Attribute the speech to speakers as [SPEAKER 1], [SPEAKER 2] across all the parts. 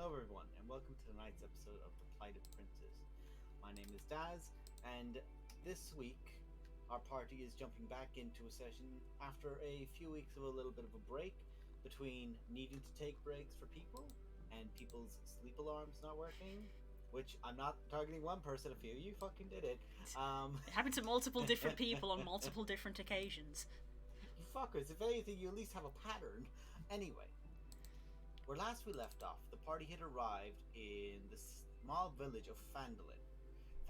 [SPEAKER 1] Hello, everyone, and welcome to tonight's episode of The Plight Princes. My name is Daz, and this week our party is jumping back into a session after a few weeks of a little bit of a break between needing to take breaks for people and people's sleep alarms not working. Which I'm not targeting one person, a few of you fucking did it.
[SPEAKER 2] It happened to multiple different people on multiple different occasions.
[SPEAKER 1] You fuckers, if anything, you at least have a pattern. Anyway, where last we left off, the party had arrived in the small village of Phandalin.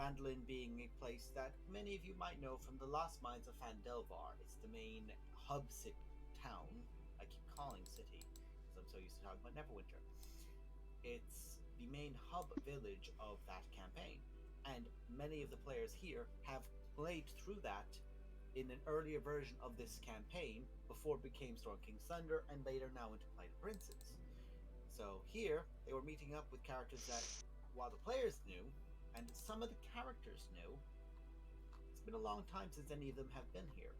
[SPEAKER 1] Phandalin being a place that many of you might know from the Lost Mines of Phandelvar. It's the main hub town. I keep calling city because I'm so used to talking about Neverwinter. It's the main hub village of that campaign, and many of the players here have played through that in an earlier version of this campaign before it became Storm King's Thunder and later now into Plight Princes. So here they were meeting up with characters that, while the players knew and some of the characters knew, it's been a long time since any of them have been here.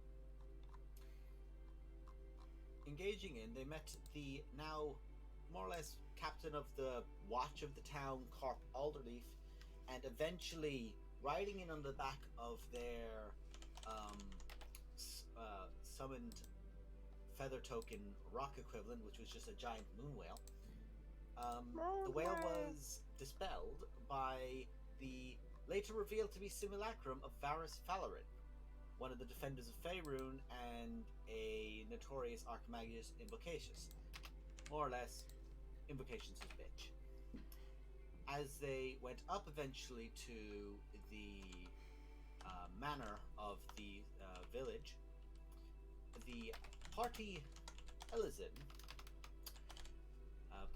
[SPEAKER 1] Engaging in, they met the now more or less captain of the watch of the town, Corp Alderleaf, and eventually riding in on the back of their summoned feather token rock equivalent, which was just a giant moon whale. The whale was dispelled by the later revealed to be simulacrum of Varys Falarin, one of the defenders of Faerun and a notorious Archimagus Invocatus. More or less, Invocations is bitch. As they went up eventually to the manor of the village, the party Elizin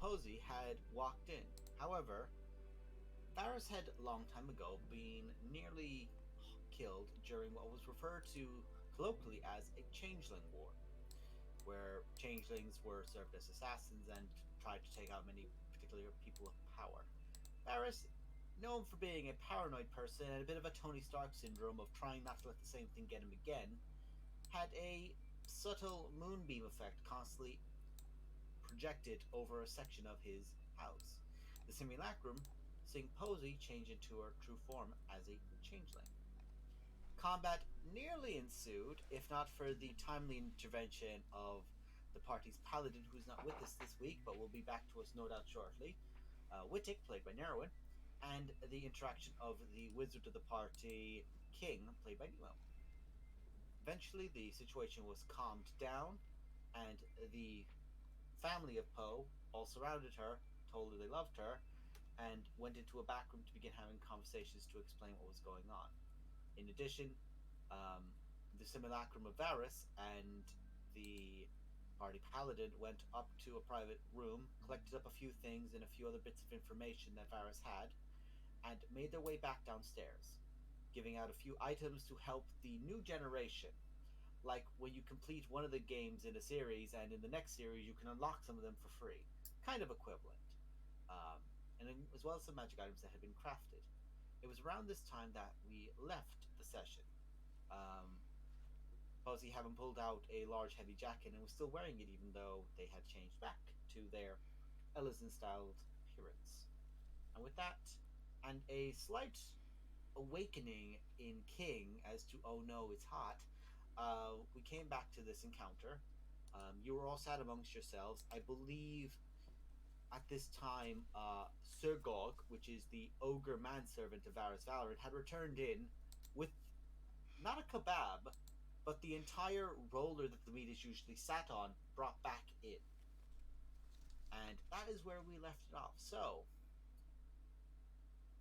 [SPEAKER 1] Posey had walked in. However, Varys had a long time ago been nearly killed during what was referred to colloquially as a changeling war, where changelings were served as assassins and tried to take out many particular people of power. Varys, known for being a paranoid person and a bit of a Tony Stark syndrome of trying not to let the same thing get him again, had a subtle moonbeam effect constantly projected over a section of his house. The simulacrum, seeing Posey change into her true form as a changeling. Combat nearly ensued, if not for the timely intervention of the party's paladin, who's not with us this week, but will be back to us no doubt shortly, Wittick, played by Nerwin, and the interaction of the wizard of the party, King, played by Nemo. Eventually, the situation was calmed down, and the family of Poe all surrounded her, told her they loved her, and went into a back room to begin having conversations to explain what was going on. In addition, the simulacrum of Varys and the party paladin went up to a private room, collected up a few things and a few other bits of information that Varys had, and made their way back downstairs, giving out a few items to help the new generation. Like when you complete one of the games in a series, and in the next series you can unlock some of them for free. Kind of equivalent. And as well as some magic items that had been crafted. It was around this time that we left the session. Posey having pulled out a large heavy jacket and was still wearing it even though they had changed back to their Ellison-styled appearance. And with that, and a slight awakening in King as to, oh no, it's hot, we came back to this encounter. You were all sat amongst yourselves. I believe at this time, Sir Gog, which is the ogre manservant of Varys Valorant, had returned in with not a kebab, but the entire roller that the meat is usually sat on brought back in. And that is where we left it off. So,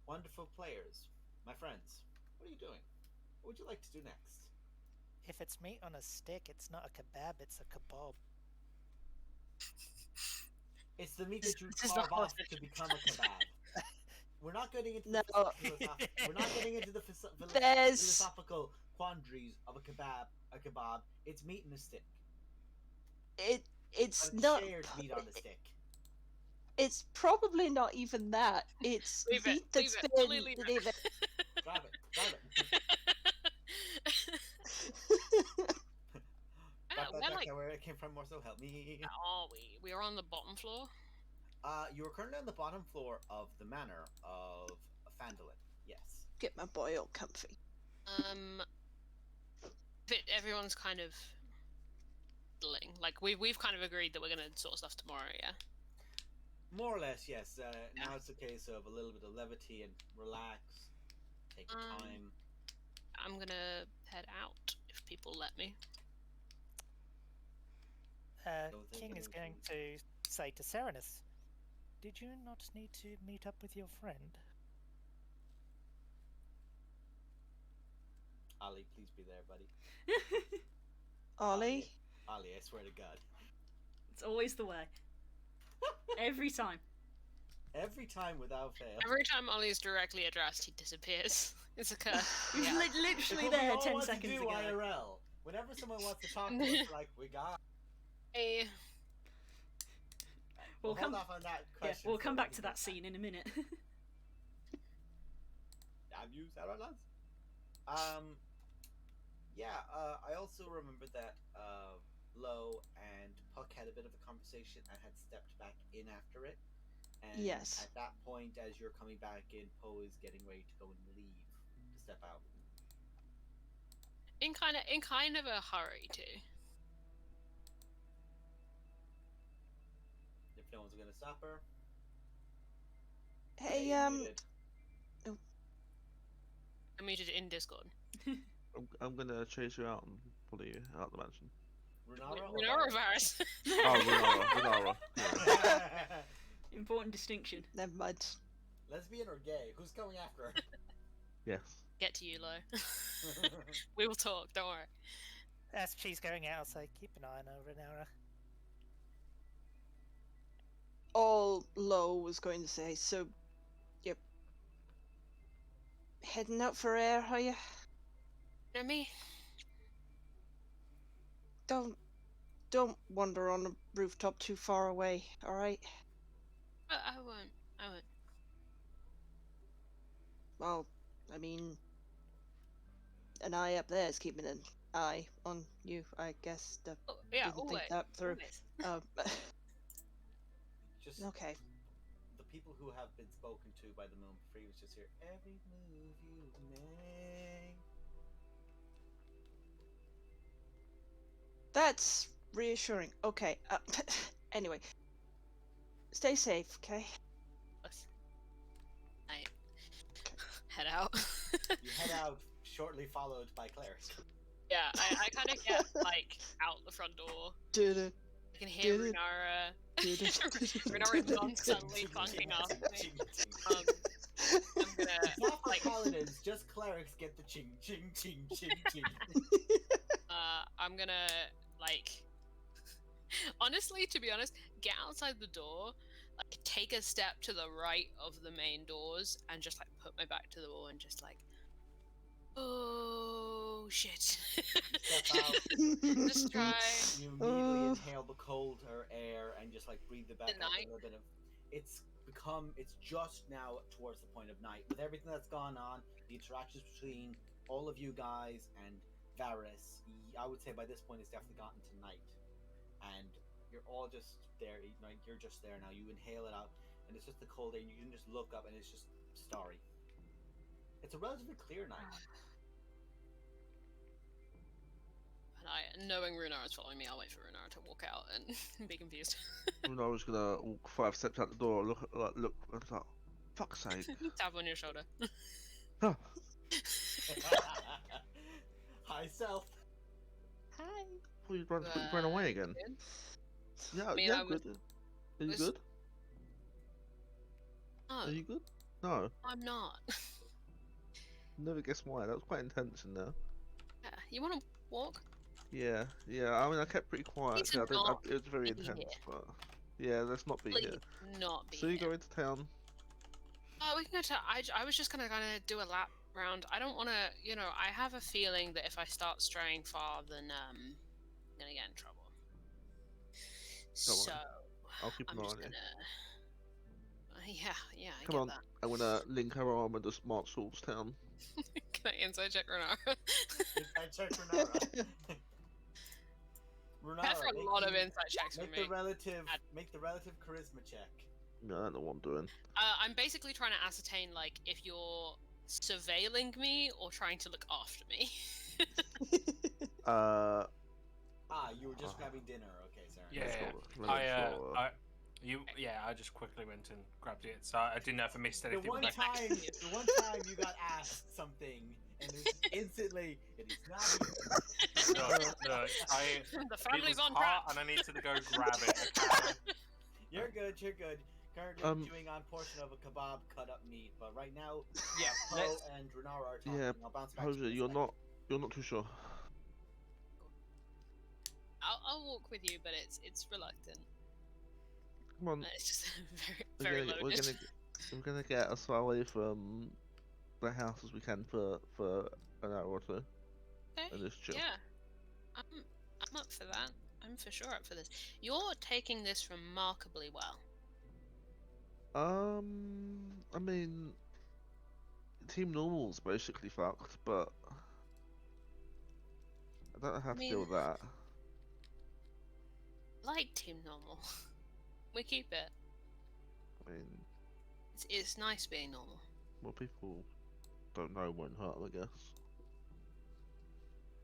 [SPEAKER 1] wonderful players, my friends, what are you doing? What would you like to do next?
[SPEAKER 3] If it's meat on a stick, it's not a kebab, it's a kebab.
[SPEAKER 1] It's the meat that you carve off to become a kebab. We're not getting into the we're not getting into the philosophical quandaries of a kebab. It's meat in a stick.
[SPEAKER 4] It's
[SPEAKER 1] But
[SPEAKER 4] not
[SPEAKER 1] shared meat on a stick.
[SPEAKER 4] It's probably not even that. It's meat that's been
[SPEAKER 5] leave
[SPEAKER 4] it.
[SPEAKER 1] Grab it. Back where it came from, more so help me.
[SPEAKER 5] Are we? We are on the bottom floor.
[SPEAKER 1] You are currently on the bottom floor of the manor of Fandolin. Yes.
[SPEAKER 4] Get my boy all comfy.
[SPEAKER 5] Everyone's kind of like we've kind of agreed that we're gonna sort stuff tomorrow, yeah.
[SPEAKER 1] More or less, yes. Now it's a case of a little bit of levity and relax, take your time.
[SPEAKER 5] I'm gonna head out if people let me.
[SPEAKER 3] King is going to say to Serenus, "Did you not need to meet up with your friend?"
[SPEAKER 1] Ollie, please be there, buddy.
[SPEAKER 4] Ollie?
[SPEAKER 1] Ollie, I swear to God.
[SPEAKER 2] It's always the way. Every time.
[SPEAKER 1] Every time without fail.
[SPEAKER 5] Every time Ollie's directly addressed, he disappears. It's a curse.
[SPEAKER 2] He was
[SPEAKER 5] Yeah.
[SPEAKER 2] literally
[SPEAKER 1] It's what we
[SPEAKER 2] there
[SPEAKER 1] all
[SPEAKER 2] 10
[SPEAKER 1] want to
[SPEAKER 2] seconds
[SPEAKER 1] do
[SPEAKER 2] ago.
[SPEAKER 1] IRL. Whenever someone wants to talk to us, we're like, we got.
[SPEAKER 5] Hey.
[SPEAKER 2] We'll
[SPEAKER 1] hold
[SPEAKER 2] come.
[SPEAKER 1] off on that
[SPEAKER 2] Yeah,
[SPEAKER 1] question.
[SPEAKER 2] we'll come
[SPEAKER 1] for
[SPEAKER 2] back to that scene in a minute.
[SPEAKER 1] Damn you, Sarah lads. I also remember that Lo and Puck had a bit of a conversation and had stepped back in after it. And
[SPEAKER 4] Yes.
[SPEAKER 1] at that point, as you're coming back in, Poe is getting ready to go and leave to step out.
[SPEAKER 5] In kind of a hurry too.
[SPEAKER 1] If no one's gonna stop her.
[SPEAKER 4] Hey,
[SPEAKER 1] muted.
[SPEAKER 5] I'm muted in Discord.
[SPEAKER 6] I'm gonna chase you out and pull you out the mansion.
[SPEAKER 1] Runara
[SPEAKER 5] or Varys?
[SPEAKER 6] Oh, Renara. Yeah.
[SPEAKER 2] Important distinction.
[SPEAKER 4] never mind.
[SPEAKER 1] Lesbian or gay? Who's going after her?
[SPEAKER 6] Yes.
[SPEAKER 5] Get to you, Lo. We will talk. Don't worry.
[SPEAKER 3] As she's going out, I'll say, "Keep an eye on her, Renara."
[SPEAKER 4] All Lo was going to say, so you're heading out for air, are you?
[SPEAKER 5] You know me?
[SPEAKER 4] Don't wander on a rooftop too far away, alright?
[SPEAKER 5] I won't. I won't.
[SPEAKER 4] Well, I mean, an eye up there is keeping an eye on you, I guess.
[SPEAKER 5] Oh, yeah,
[SPEAKER 4] Didn't
[SPEAKER 5] always.
[SPEAKER 4] think that through.
[SPEAKER 5] Always.
[SPEAKER 1] Just
[SPEAKER 4] Okay.
[SPEAKER 1] the people who have been spoken to by the Moon Free was just here. Every move you make.
[SPEAKER 4] That's reassuring. Okay. Anyway, stay safe, okay?
[SPEAKER 5] I head out.
[SPEAKER 1] You head out, shortly followed by Cleric.
[SPEAKER 5] Yeah, I kind of get like out the front door.
[SPEAKER 4] Did it?
[SPEAKER 5] I can hear
[SPEAKER 4] Did it?
[SPEAKER 5] Runara.
[SPEAKER 4] Did it?
[SPEAKER 5] Runara constantly clunking up. I'm gonna
[SPEAKER 1] Not for
[SPEAKER 5] like
[SPEAKER 1] paladins, just clerics get the ching ching ching ching ching.
[SPEAKER 5] I'm gonna like honestly, to be honest, get outside the door, like take a step to the right of the main doors and just like put my back to the wall and just like, oh shit.
[SPEAKER 1] Step out.
[SPEAKER 5] Just try.
[SPEAKER 1] You immediately inhale the colder air and just like breathe it back
[SPEAKER 5] The
[SPEAKER 1] up
[SPEAKER 5] night.
[SPEAKER 1] a little bit of. It's just now towards the point of night. With everything that's gone on, the interactions between all of you guys and Varys, I would say by this point it's definitely gotten to night. And you're all just there, like you're just there now. You inhale it out, and it's just the cold air, and you can just look up, and it's just starry. It's a relatively clear night.
[SPEAKER 5] And knowing Runar is following me, I'll wait for Runar to walk out and be confused.
[SPEAKER 6] When I was gonna walk 5 steps out the door, look, I was like, fuck's sake.
[SPEAKER 5] Tap on your shoulder.
[SPEAKER 6] Huh.
[SPEAKER 1] Hi, self.
[SPEAKER 4] Hi.
[SPEAKER 6] Thought you ran away again. Yeah,
[SPEAKER 5] I mean,
[SPEAKER 6] yeah,
[SPEAKER 5] I was-
[SPEAKER 6] good. Are you
[SPEAKER 5] was-
[SPEAKER 6] good?
[SPEAKER 5] No,
[SPEAKER 6] Are you good? No.
[SPEAKER 5] I'm not.
[SPEAKER 6] Never guess why. That was quite intense in there.
[SPEAKER 5] Yeah, you want to walk?
[SPEAKER 6] Yeah. I mean, I kept pretty quiet.
[SPEAKER 5] Need to
[SPEAKER 6] 'Cause
[SPEAKER 5] not
[SPEAKER 6] it was very
[SPEAKER 5] be
[SPEAKER 6] intense,
[SPEAKER 5] here.
[SPEAKER 6] but yeah, let's not be
[SPEAKER 5] Please
[SPEAKER 6] here.
[SPEAKER 5] not be
[SPEAKER 6] So you
[SPEAKER 5] here.
[SPEAKER 6] go into town.
[SPEAKER 5] Oh, we can go to. I was just gonna kind of do a lap round. I don't want to. You know, I have a feeling that if I start straying far, then I'm gonna get in trouble.
[SPEAKER 6] Don't
[SPEAKER 5] So
[SPEAKER 6] worry. I'll keep
[SPEAKER 5] I'm
[SPEAKER 6] an eye
[SPEAKER 5] just
[SPEAKER 6] on you.
[SPEAKER 5] gonna. Yeah, I
[SPEAKER 6] Come
[SPEAKER 5] get
[SPEAKER 6] on.
[SPEAKER 5] that.
[SPEAKER 6] I'm gonna link her arm and just march towards town.
[SPEAKER 5] Can I inside check Renara?
[SPEAKER 1] I check Runara.
[SPEAKER 5] I've had a lot of insight checks from
[SPEAKER 1] Make
[SPEAKER 5] me.
[SPEAKER 1] the relative charisma check.
[SPEAKER 6] Yeah, I don't know what I'm doing.
[SPEAKER 5] I'm basically trying to ascertain, like, if you're surveilling me or trying to look after me.
[SPEAKER 1] You were just
[SPEAKER 6] Oh,
[SPEAKER 1] grabbing dinner. Okay, sorry.
[SPEAKER 6] Let
[SPEAKER 7] Yeah,
[SPEAKER 6] me let me explore.
[SPEAKER 7] I just quickly went and grabbed it, so I didn't know if I missed anything.
[SPEAKER 1] The one
[SPEAKER 7] but
[SPEAKER 1] time you got asked something, and it was instantly, it is not here.
[SPEAKER 7] no,
[SPEAKER 5] The
[SPEAKER 7] it
[SPEAKER 5] family's
[SPEAKER 7] was
[SPEAKER 5] on
[SPEAKER 7] hot,
[SPEAKER 5] track.
[SPEAKER 7] and I need to go grab it. Okay?
[SPEAKER 1] You're good. You're good. Currently chewing on portion of a kebab cut up meat, but right now,
[SPEAKER 7] Yeah,
[SPEAKER 1] Poe and Renara are talking.
[SPEAKER 6] Yeah,
[SPEAKER 1] I'll bounce back to
[SPEAKER 6] Jose,
[SPEAKER 1] you. in a
[SPEAKER 6] you're not too sure.
[SPEAKER 5] I'll walk with you, but it's reluctant.
[SPEAKER 6] Come on,
[SPEAKER 5] It's just very loaded.
[SPEAKER 6] we're gonna get as far away from the house as we can for an hour or two,
[SPEAKER 5] Okay.
[SPEAKER 6] and just chill.
[SPEAKER 5] Yeah, I'm up for that. I'm for sure up for this. You're taking this remarkably well.
[SPEAKER 6] I mean, Team Normal's basically fucked, but I don't know how to deal with that.
[SPEAKER 5] Like Team Normal. We keep it.
[SPEAKER 6] I mean,
[SPEAKER 5] It's nice being normal.
[SPEAKER 6] what people don't know won't hurt, I guess.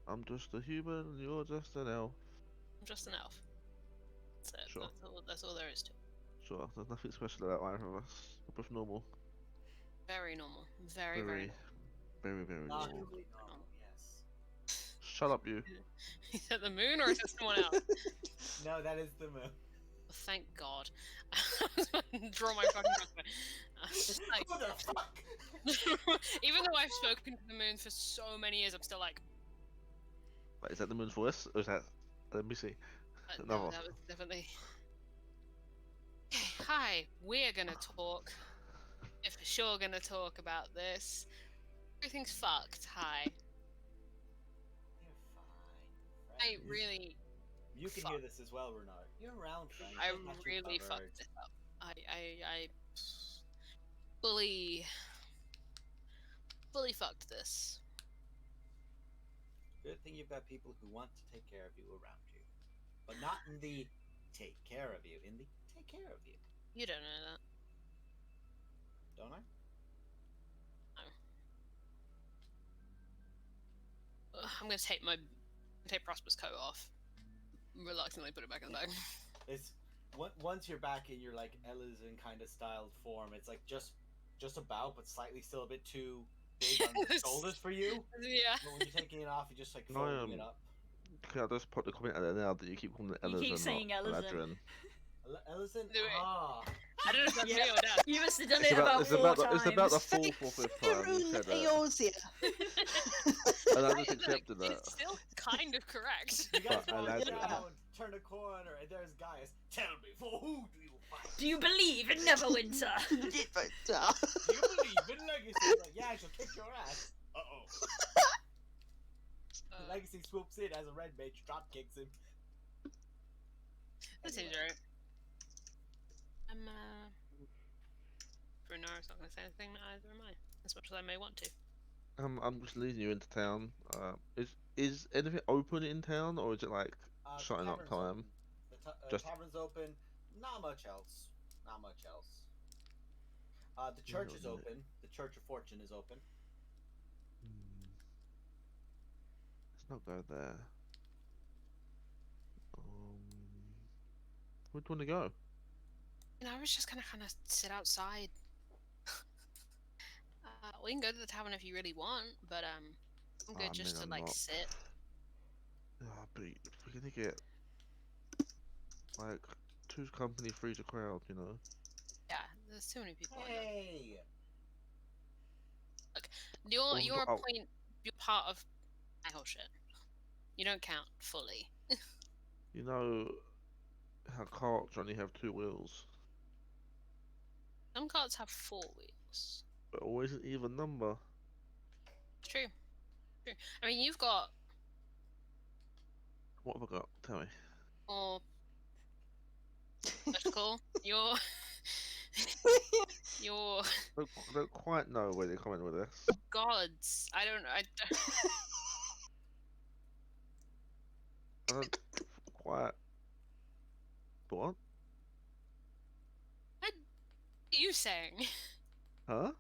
[SPEAKER 6] I'm just a human, and you're just an elf.
[SPEAKER 5] I'm just an elf. That's it.
[SPEAKER 6] Sure.
[SPEAKER 5] That's all there is to it.
[SPEAKER 6] Sure, there's nothing special about either of us. We're both normal.
[SPEAKER 5] Very normal. Very normal.
[SPEAKER 6] Very normal.
[SPEAKER 1] Shockingly normal, yes.
[SPEAKER 6] Shut up, you.
[SPEAKER 5] Is that the moon or is it someone else?
[SPEAKER 1] No, that is the moon.
[SPEAKER 5] Thank God. I was about to draw my fucking breath. I was just like,
[SPEAKER 1] Who the fuck?
[SPEAKER 5] even though I've spoken to the moon for so many years, I'm still like,
[SPEAKER 6] Wait, is that the moon's voice? Or is that... Let me see.
[SPEAKER 5] no,
[SPEAKER 6] No.
[SPEAKER 5] that was definitely. Hi, we're gonna talk. If we're sure gonna talk about this. Everything's fucked. Hi.
[SPEAKER 1] You're fine.
[SPEAKER 5] I really,
[SPEAKER 1] You can hear this as well, Renard. You're around, friend.
[SPEAKER 5] I
[SPEAKER 1] Got you
[SPEAKER 5] really
[SPEAKER 1] covered.
[SPEAKER 5] fucked it up. I fully fucked this.
[SPEAKER 1] Good thing you've got people who want to take care of you around you. But not in the take care of you, in the take care of you.
[SPEAKER 5] You don't know that.
[SPEAKER 1] Don't I?
[SPEAKER 5] I'm gonna take Prosper's coat off. Reluctantly put it back in the bag.
[SPEAKER 1] It's once you're back in your like Ellison kind of styled form, it's like just about, but slightly still a bit too big on the shoulders for you.
[SPEAKER 5] Yeah.
[SPEAKER 1] But when you're taking it off, you just like
[SPEAKER 6] No,
[SPEAKER 1] folding it up.
[SPEAKER 6] Can I just put the comment out there now that you keep calling it
[SPEAKER 2] You
[SPEAKER 6] Ellison,
[SPEAKER 2] keep saying
[SPEAKER 6] not
[SPEAKER 2] Ellison.
[SPEAKER 6] Eladrin?
[SPEAKER 1] Ellison?
[SPEAKER 5] Do it.
[SPEAKER 1] Ah.
[SPEAKER 5] I don't know if that's
[SPEAKER 2] Yeah.
[SPEAKER 5] me or Dad.
[SPEAKER 2] You must have done
[SPEAKER 6] It's
[SPEAKER 2] it about
[SPEAKER 6] it's
[SPEAKER 2] four
[SPEAKER 6] about,
[SPEAKER 2] times.
[SPEAKER 6] it's about the fourth or fifth time you
[SPEAKER 4] Rune
[SPEAKER 6] said that.
[SPEAKER 4] Eorzea.
[SPEAKER 6] And I
[SPEAKER 5] Right,
[SPEAKER 6] just accepted
[SPEAKER 5] like,
[SPEAKER 6] that.
[SPEAKER 5] it's still kind of correct.
[SPEAKER 1] You guys
[SPEAKER 6] But
[SPEAKER 1] walk
[SPEAKER 6] Eladrin.
[SPEAKER 1] down, turn a corner, and there's Gaius. Tell me, for who do you fight?
[SPEAKER 2] Do you believe in Neverwinter?
[SPEAKER 1] Do you believe in Legacy? Like, yeah, I shall kick your ass. Uh-oh. Legacy swoops in as a red mage, drop kicks him.
[SPEAKER 5] That seems right. Bruno's not going to say anything, either am I. As much as I may want to.
[SPEAKER 6] I'm just leading you into town. Is anything open in town, or is it like shutting up
[SPEAKER 1] Tavern's
[SPEAKER 6] time?
[SPEAKER 1] open. The
[SPEAKER 6] Just-
[SPEAKER 1] tavern's open. Not much else. Not much else. The church is open. The Church of Fortune is open.
[SPEAKER 6] Let's not go there. Where do you want to go?
[SPEAKER 5] You know, I was just going to kind of sit outside. We can go to the tavern if you really want, but I'm good
[SPEAKER 6] I
[SPEAKER 5] just
[SPEAKER 6] mean,
[SPEAKER 5] to
[SPEAKER 6] I'm
[SPEAKER 5] like
[SPEAKER 6] not.
[SPEAKER 5] sit.
[SPEAKER 6] But if we're gonna get like two's company, three's a crowd, you know.
[SPEAKER 5] Yeah, there's too many people. in there.
[SPEAKER 1] Hey!
[SPEAKER 5] You're a
[SPEAKER 6] oh.
[SPEAKER 5] point. You're part of. Oh shit. You don't count fully.
[SPEAKER 6] You know how carts only have two wheels,
[SPEAKER 5] Some carts have 4 wheels.
[SPEAKER 6] but always an even number.
[SPEAKER 5] True. True. I mean, you've got
[SPEAKER 6] What have I got? Tell me.
[SPEAKER 5] more. Vertical. You're. You're
[SPEAKER 6] I don't quite know where they're coming with this.
[SPEAKER 5] gods. I don't.
[SPEAKER 6] I don't quite. What?
[SPEAKER 5] are you saying?
[SPEAKER 6] Huh?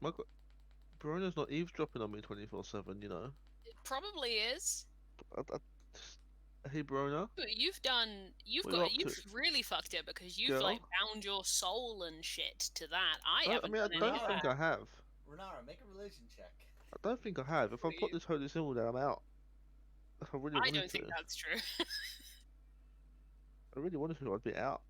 [SPEAKER 6] My God, Verona's not eavesdropping on me 24/7, you know.
[SPEAKER 5] It probably is.
[SPEAKER 6] Hey, Verona,
[SPEAKER 5] But
[SPEAKER 6] what are you up to,
[SPEAKER 5] you've really fucked it because you've like
[SPEAKER 6] girl?
[SPEAKER 5] bound your soul and shit to that. I
[SPEAKER 6] I
[SPEAKER 5] haven't
[SPEAKER 6] mean, I
[SPEAKER 5] done any
[SPEAKER 6] don't
[SPEAKER 5] of
[SPEAKER 6] think
[SPEAKER 5] that.
[SPEAKER 6] I have.
[SPEAKER 1] Renara, make a religion check.
[SPEAKER 6] I don't think I have. If I
[SPEAKER 5] Were
[SPEAKER 6] put
[SPEAKER 5] you?
[SPEAKER 6] this holy symbol down, I'm out. If I really
[SPEAKER 5] I
[SPEAKER 6] wanted
[SPEAKER 5] don't
[SPEAKER 6] to.
[SPEAKER 5] think that's true.
[SPEAKER 6] I really wanted to, I'd be out.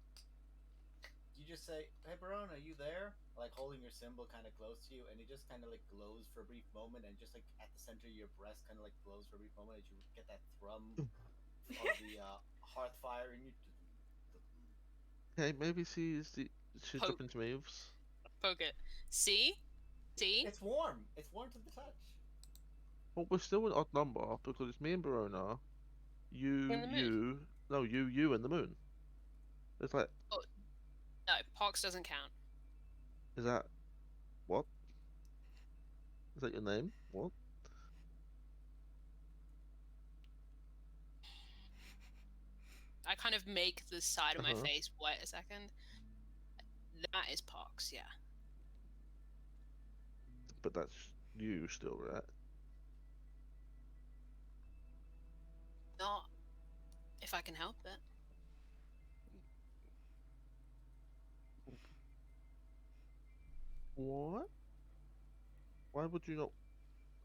[SPEAKER 1] You just say, "Hey, Barone, are you there?" Like holding your symbol kind of close to you, and it just kind of like glows for a brief moment, and just like at the center of your breast, kind of like glows for a brief moment as you get that thrum of the hearth fire in you.
[SPEAKER 6] Okay, maybe she's
[SPEAKER 5] Poke,
[SPEAKER 6] dropping some eaves.
[SPEAKER 5] poke it. See, see.
[SPEAKER 1] It's warm. It's warm to the touch.
[SPEAKER 6] Well, we're still an odd number because it's me and Verona,
[SPEAKER 5] In the moon.
[SPEAKER 6] you and the moon. It's like,
[SPEAKER 5] Oh no, Pox doesn't count.
[SPEAKER 6] is that what? Is that your name? What?
[SPEAKER 5] I kind of make the side of my
[SPEAKER 6] Uh-huh.
[SPEAKER 5] face wet a second. That is Pox, yeah.
[SPEAKER 6] But that's you still, right?
[SPEAKER 5] Not if I can help it.
[SPEAKER 6] What? Why would you not?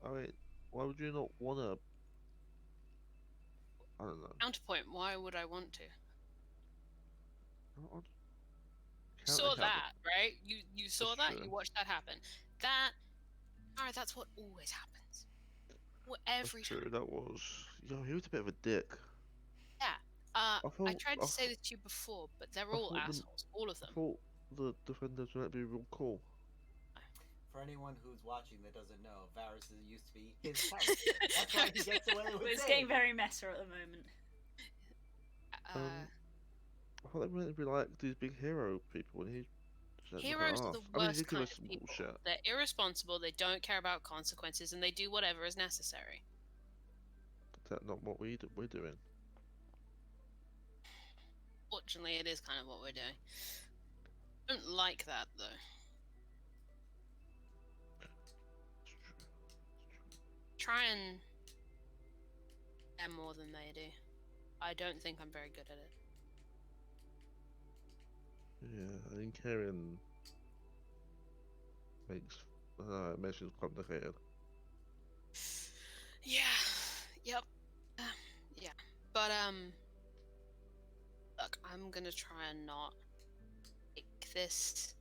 [SPEAKER 6] I mean, why would you not wanna? I don't know.
[SPEAKER 5] Counterpoint, why would I want to?
[SPEAKER 6] I'll
[SPEAKER 5] Saw
[SPEAKER 6] counter.
[SPEAKER 5] that, right? You saw
[SPEAKER 6] That's
[SPEAKER 5] that,
[SPEAKER 6] true.
[SPEAKER 5] you watched that happen. That alright, that's what always happens. Well,
[SPEAKER 6] That's
[SPEAKER 5] every
[SPEAKER 6] true.
[SPEAKER 5] time.
[SPEAKER 6] That was. Yo, he was a bit of a dick.
[SPEAKER 5] Yeah.
[SPEAKER 6] I
[SPEAKER 5] I
[SPEAKER 6] thought.
[SPEAKER 5] tried
[SPEAKER 6] I,
[SPEAKER 5] to say this to you before, but they're
[SPEAKER 6] I
[SPEAKER 5] all
[SPEAKER 6] thought the.
[SPEAKER 5] assholes. All of
[SPEAKER 6] I
[SPEAKER 5] them.
[SPEAKER 6] thought the defenders were meant to be real cool.
[SPEAKER 1] For anyone who's watching that doesn't know, Varys used to be his character. That's why he gets away with
[SPEAKER 2] It's
[SPEAKER 1] saying.
[SPEAKER 2] getting very meta at the moment.
[SPEAKER 6] I thought they were meant to be like these big hero people, and he's just like
[SPEAKER 5] Heroes are
[SPEAKER 6] ass.
[SPEAKER 5] the
[SPEAKER 6] I mean, he
[SPEAKER 5] worst
[SPEAKER 6] did give
[SPEAKER 5] kind
[SPEAKER 6] us
[SPEAKER 5] of
[SPEAKER 6] some
[SPEAKER 5] people.
[SPEAKER 6] bullshit.
[SPEAKER 5] They're irresponsible, they don't care about consequences, and they do whatever is necessary.
[SPEAKER 6] Is that not what we're doing?
[SPEAKER 5] Fortunately, it is kind of what we're doing. I don't like that, though. Try and care more than they do. I don't think I'm very good at it.
[SPEAKER 6] Yeah, I think carrying makes mentions complicated.
[SPEAKER 5] Yeah. Yep. Yeah. But look, I'm gonna try and not make this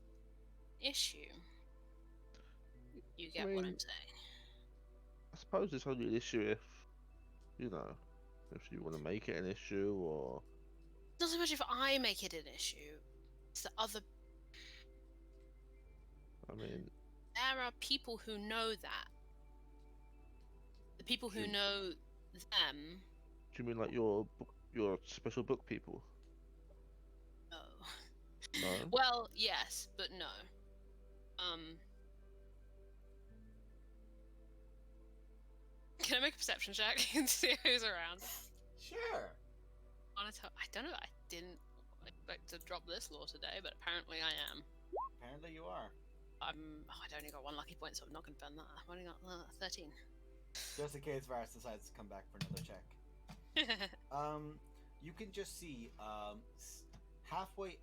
[SPEAKER 5] issue. You get what I'm
[SPEAKER 6] mean,
[SPEAKER 5] saying?
[SPEAKER 6] I suppose it's only an issue if you know if you want to make it an issue or.
[SPEAKER 5] Not so much if I make it an issue. It's the other.
[SPEAKER 6] I mean,
[SPEAKER 5] There are people who know that. The people who
[SPEAKER 6] You-
[SPEAKER 5] know them.
[SPEAKER 6] do you mean like your special book people?
[SPEAKER 5] No.
[SPEAKER 6] No.
[SPEAKER 5] Well, yes, but no. Can I make a perception check and see who's around?
[SPEAKER 1] Sure.
[SPEAKER 5] I don't know. I didn't expect to drop this law today, but apparently I am.
[SPEAKER 1] Apparently you are.
[SPEAKER 5] I'd only got 1 lucky point, so I'm not going to burn that. I've only got 13.
[SPEAKER 1] Just in case Varys decides to come back for another check. You can just see halfway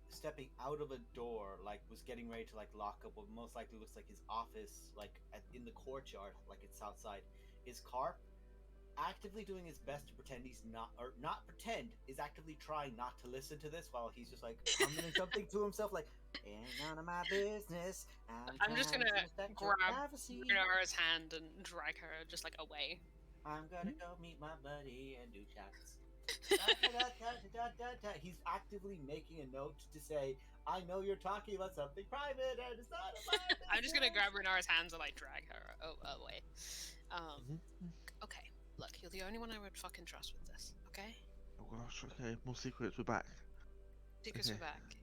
[SPEAKER 1] stepping out of a door, like was getting ready to like lock up what most likely looks like his office, like in the courtyard, like it's outside. Is Carp actively doing his best to pretend he's not, or not pretend, is actively trying not to listen to this while he's just like humming something to himself, like "Ain't none of my business."
[SPEAKER 5] I'm just gonna
[SPEAKER 1] respect your
[SPEAKER 5] grab
[SPEAKER 1] privacy.
[SPEAKER 5] Renara's hand and drag her just like away.
[SPEAKER 1] I'm gonna go meet my buddy and do chats. He's actively making a note to say, "I know you're talking about something private, and it's not about."
[SPEAKER 5] I'm just gonna grab Renara's hands and like drag her away. Okay. Look, you're the only one I would fucking trust with this. Okay.
[SPEAKER 6] Oh gosh. Okay. More secrets. We're back.
[SPEAKER 5] Secrets
[SPEAKER 6] Okay.
[SPEAKER 5] are back.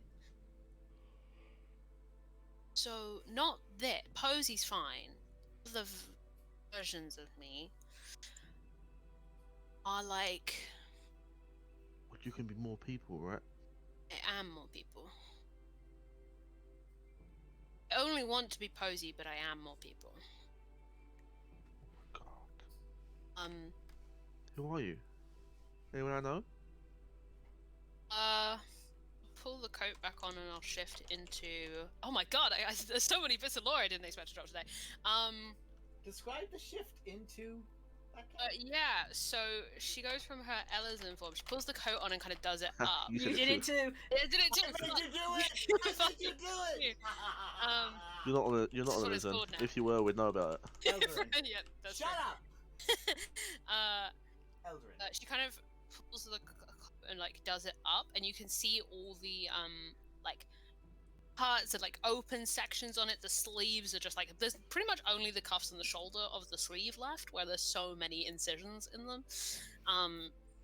[SPEAKER 5] So not that Posy's fine. The versions of me are like
[SPEAKER 6] But you can be more people, right?
[SPEAKER 5] I am more people. I only want to be Posey, but I am more people.
[SPEAKER 6] God.
[SPEAKER 5] Um,
[SPEAKER 6] Who are you? Anyone I know?
[SPEAKER 5] pull the coat back on and I'll shift into. Oh my god! There's so many bits of lore I didn't expect to drop today.
[SPEAKER 1] Describe the shift into that
[SPEAKER 5] Yeah. So she goes from her Ellison form. She pulls the coat on and kind of does it up.
[SPEAKER 6] You
[SPEAKER 2] You
[SPEAKER 6] said
[SPEAKER 2] did
[SPEAKER 6] it
[SPEAKER 2] it
[SPEAKER 6] too.
[SPEAKER 2] too.
[SPEAKER 5] Yeah, did it too.
[SPEAKER 1] I made
[SPEAKER 5] Fuck.
[SPEAKER 1] you do it! I made you do
[SPEAKER 5] You.
[SPEAKER 1] it!
[SPEAKER 5] Um,
[SPEAKER 6] You're not
[SPEAKER 5] That's
[SPEAKER 6] a
[SPEAKER 5] what it's
[SPEAKER 6] lizard.
[SPEAKER 5] called now.
[SPEAKER 6] If you were, we'd know about it.
[SPEAKER 1] Eldrin.
[SPEAKER 5] yeah, that's
[SPEAKER 1] Shut
[SPEAKER 5] right.
[SPEAKER 1] up! Eldrin.
[SPEAKER 5] She kind of pulls the and like does it up, and you can see all the like parts and like open sections on it. The sleeves are just like there's pretty much only the cuffs and the shoulder of the sleeve left, where there's so many incisions in them.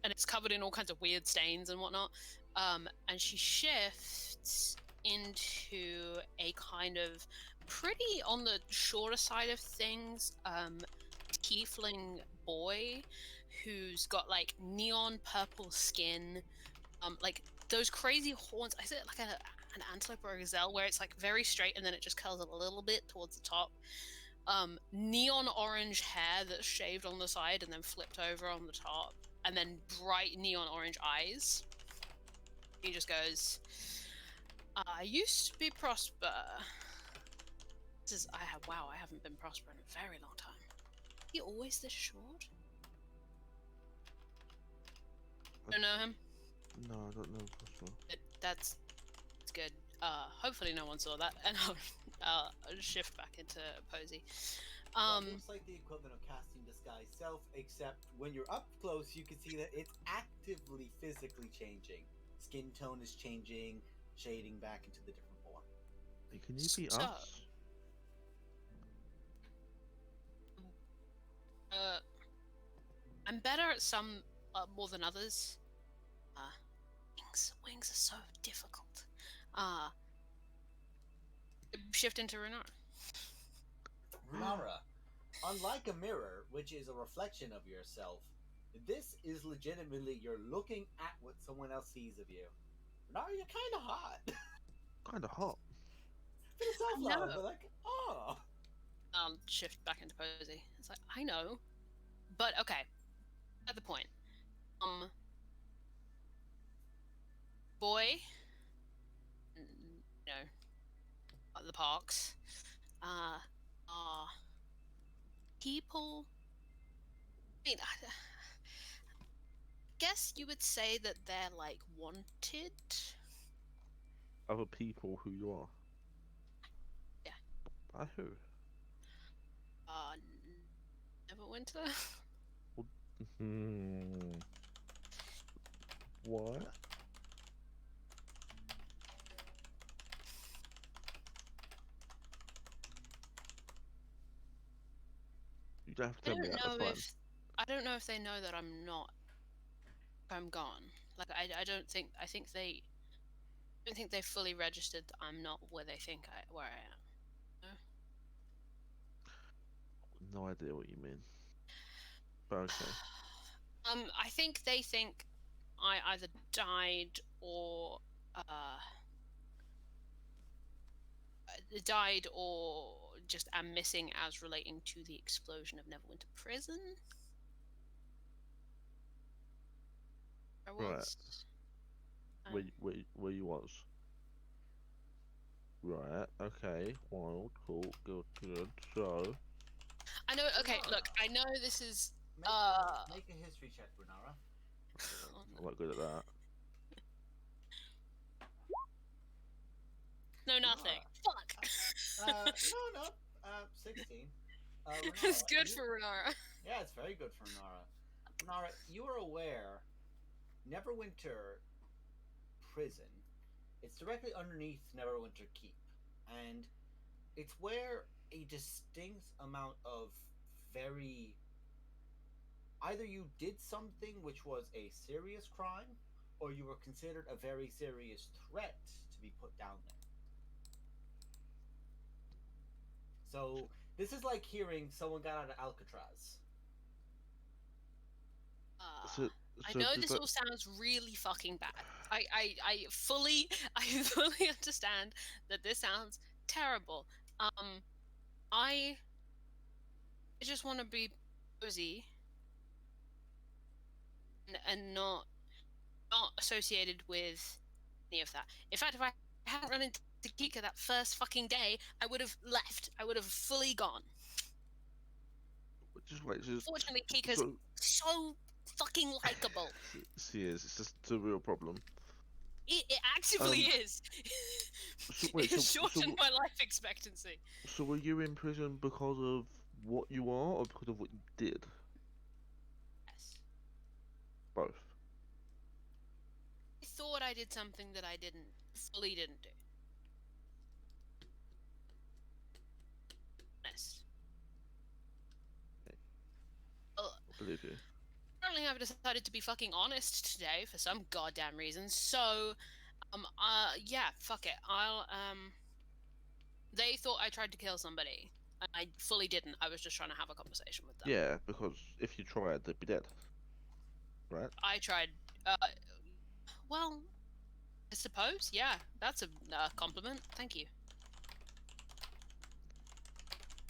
[SPEAKER 5] And it's covered in all kinds of weird stains and whatnot. And she shifts into a kind of pretty on the shorter side of things, tiefling boy who's got like neon purple skin, like those crazy horns. Is it like an antelope or a gazelle where it's like very straight and then it just curls a little bit towards the top? Neon orange hair that's shaved on the side and then flipped over on the top, and then bright neon orange eyes. He just goes, I used to be Prosper. Wow, I haven't been Prosper in a very long time. He always this short? Don't know him?
[SPEAKER 6] No, I don't know.
[SPEAKER 5] That's good. Hopefully no one saw that, and I'll shift back into Posey.
[SPEAKER 1] That looks like the equivalent of casting Disguise Self, except when you're up close, you can see that it's actively physically changing. Skin tone is changing, shading back into the different form.
[SPEAKER 6] Hey, can you be
[SPEAKER 5] So-
[SPEAKER 6] us?
[SPEAKER 5] I'm better at some more than others. Wings are so difficult. Shift into Renara.
[SPEAKER 1] Renara, unlike a mirror, which is a reflection of yourself, this is legitimately you're looking at what someone else sees of you. Renara, you're kind of hot.
[SPEAKER 6] Kind of hot.
[SPEAKER 1] Bit of self-love,
[SPEAKER 5] No.
[SPEAKER 1] but like, oh.
[SPEAKER 5] I'll shift back into Posey. It's like, I know. But okay. At the point. Boy. You know. The parks. People. I mean, I guess you would say that they're like wanted.
[SPEAKER 6] Other people who you are.
[SPEAKER 5] Yeah.
[SPEAKER 6] By who?
[SPEAKER 5] Neverwinter.
[SPEAKER 6] What? You don't have to
[SPEAKER 5] I
[SPEAKER 6] tell me
[SPEAKER 5] don't
[SPEAKER 6] that.
[SPEAKER 5] know
[SPEAKER 6] That's fine.
[SPEAKER 5] I don't know if they know that I'm not. I'm gone. Like I don't think. I think they. I don't think they fully registered that I'm not where they think where I am.
[SPEAKER 6] No idea what you mean. But okay.
[SPEAKER 5] I think they think I either died or just am missing as relating to the explosion of Neverwinter Prison. I was.
[SPEAKER 6] Where you was? Right. Okay. Wild. Cool. Good. So.
[SPEAKER 5] I know. Okay. Look. I know this is.
[SPEAKER 1] Make a history check, Renara.
[SPEAKER 6] I'm not good at that.
[SPEAKER 5] No, nothing. Fuck.
[SPEAKER 1] No, 16.
[SPEAKER 5] It's
[SPEAKER 1] Renara,
[SPEAKER 5] good
[SPEAKER 1] you-
[SPEAKER 5] for Renara.
[SPEAKER 1] Yeah, it's very good for Renara. Renara, you are aware Neverwinter Prison, it's directly underneath Neverwinter Keep, and it's where a distinct amount of very either you did something which was a serious crime, or you were considered a very serious threat to be put down there. So this is like hearing someone got out of Alcatraz.
[SPEAKER 6] So,
[SPEAKER 5] I
[SPEAKER 6] so
[SPEAKER 5] know
[SPEAKER 6] does
[SPEAKER 5] this
[SPEAKER 6] that?
[SPEAKER 5] all sounds really fucking bad. I fully I fully understand that this sounds terrible. I just want to be cozy and not associated with any of that. In fact, if I hadn't run into Kika that first fucking day, I would have left. I would have fully gone.
[SPEAKER 6] Just wait. Just
[SPEAKER 5] Fortunately, Kika's
[SPEAKER 6] so
[SPEAKER 5] so fucking likable.
[SPEAKER 6] she is. It's just a real problem.
[SPEAKER 5] It actively
[SPEAKER 6] Um.
[SPEAKER 5] is.
[SPEAKER 6] So wait.
[SPEAKER 5] It shortened my life expectancy.
[SPEAKER 6] So were you in prison because of what you are, or because of what you did?
[SPEAKER 5] Yes.
[SPEAKER 6] Both.
[SPEAKER 5] I thought I did something that I fully didn't do. Honest.
[SPEAKER 6] I believe you.
[SPEAKER 5] Apparently, I've decided to be fucking honest today for some goddamn reason. So, yeah, fuck it. They thought I tried to kill somebody. I fully didn't. I was just trying to have a conversation with them.
[SPEAKER 6] Yeah, because if you tried, they'd be dead. Right?
[SPEAKER 5] I tried. Well, I suppose. Yeah, that's a compliment. Thank you.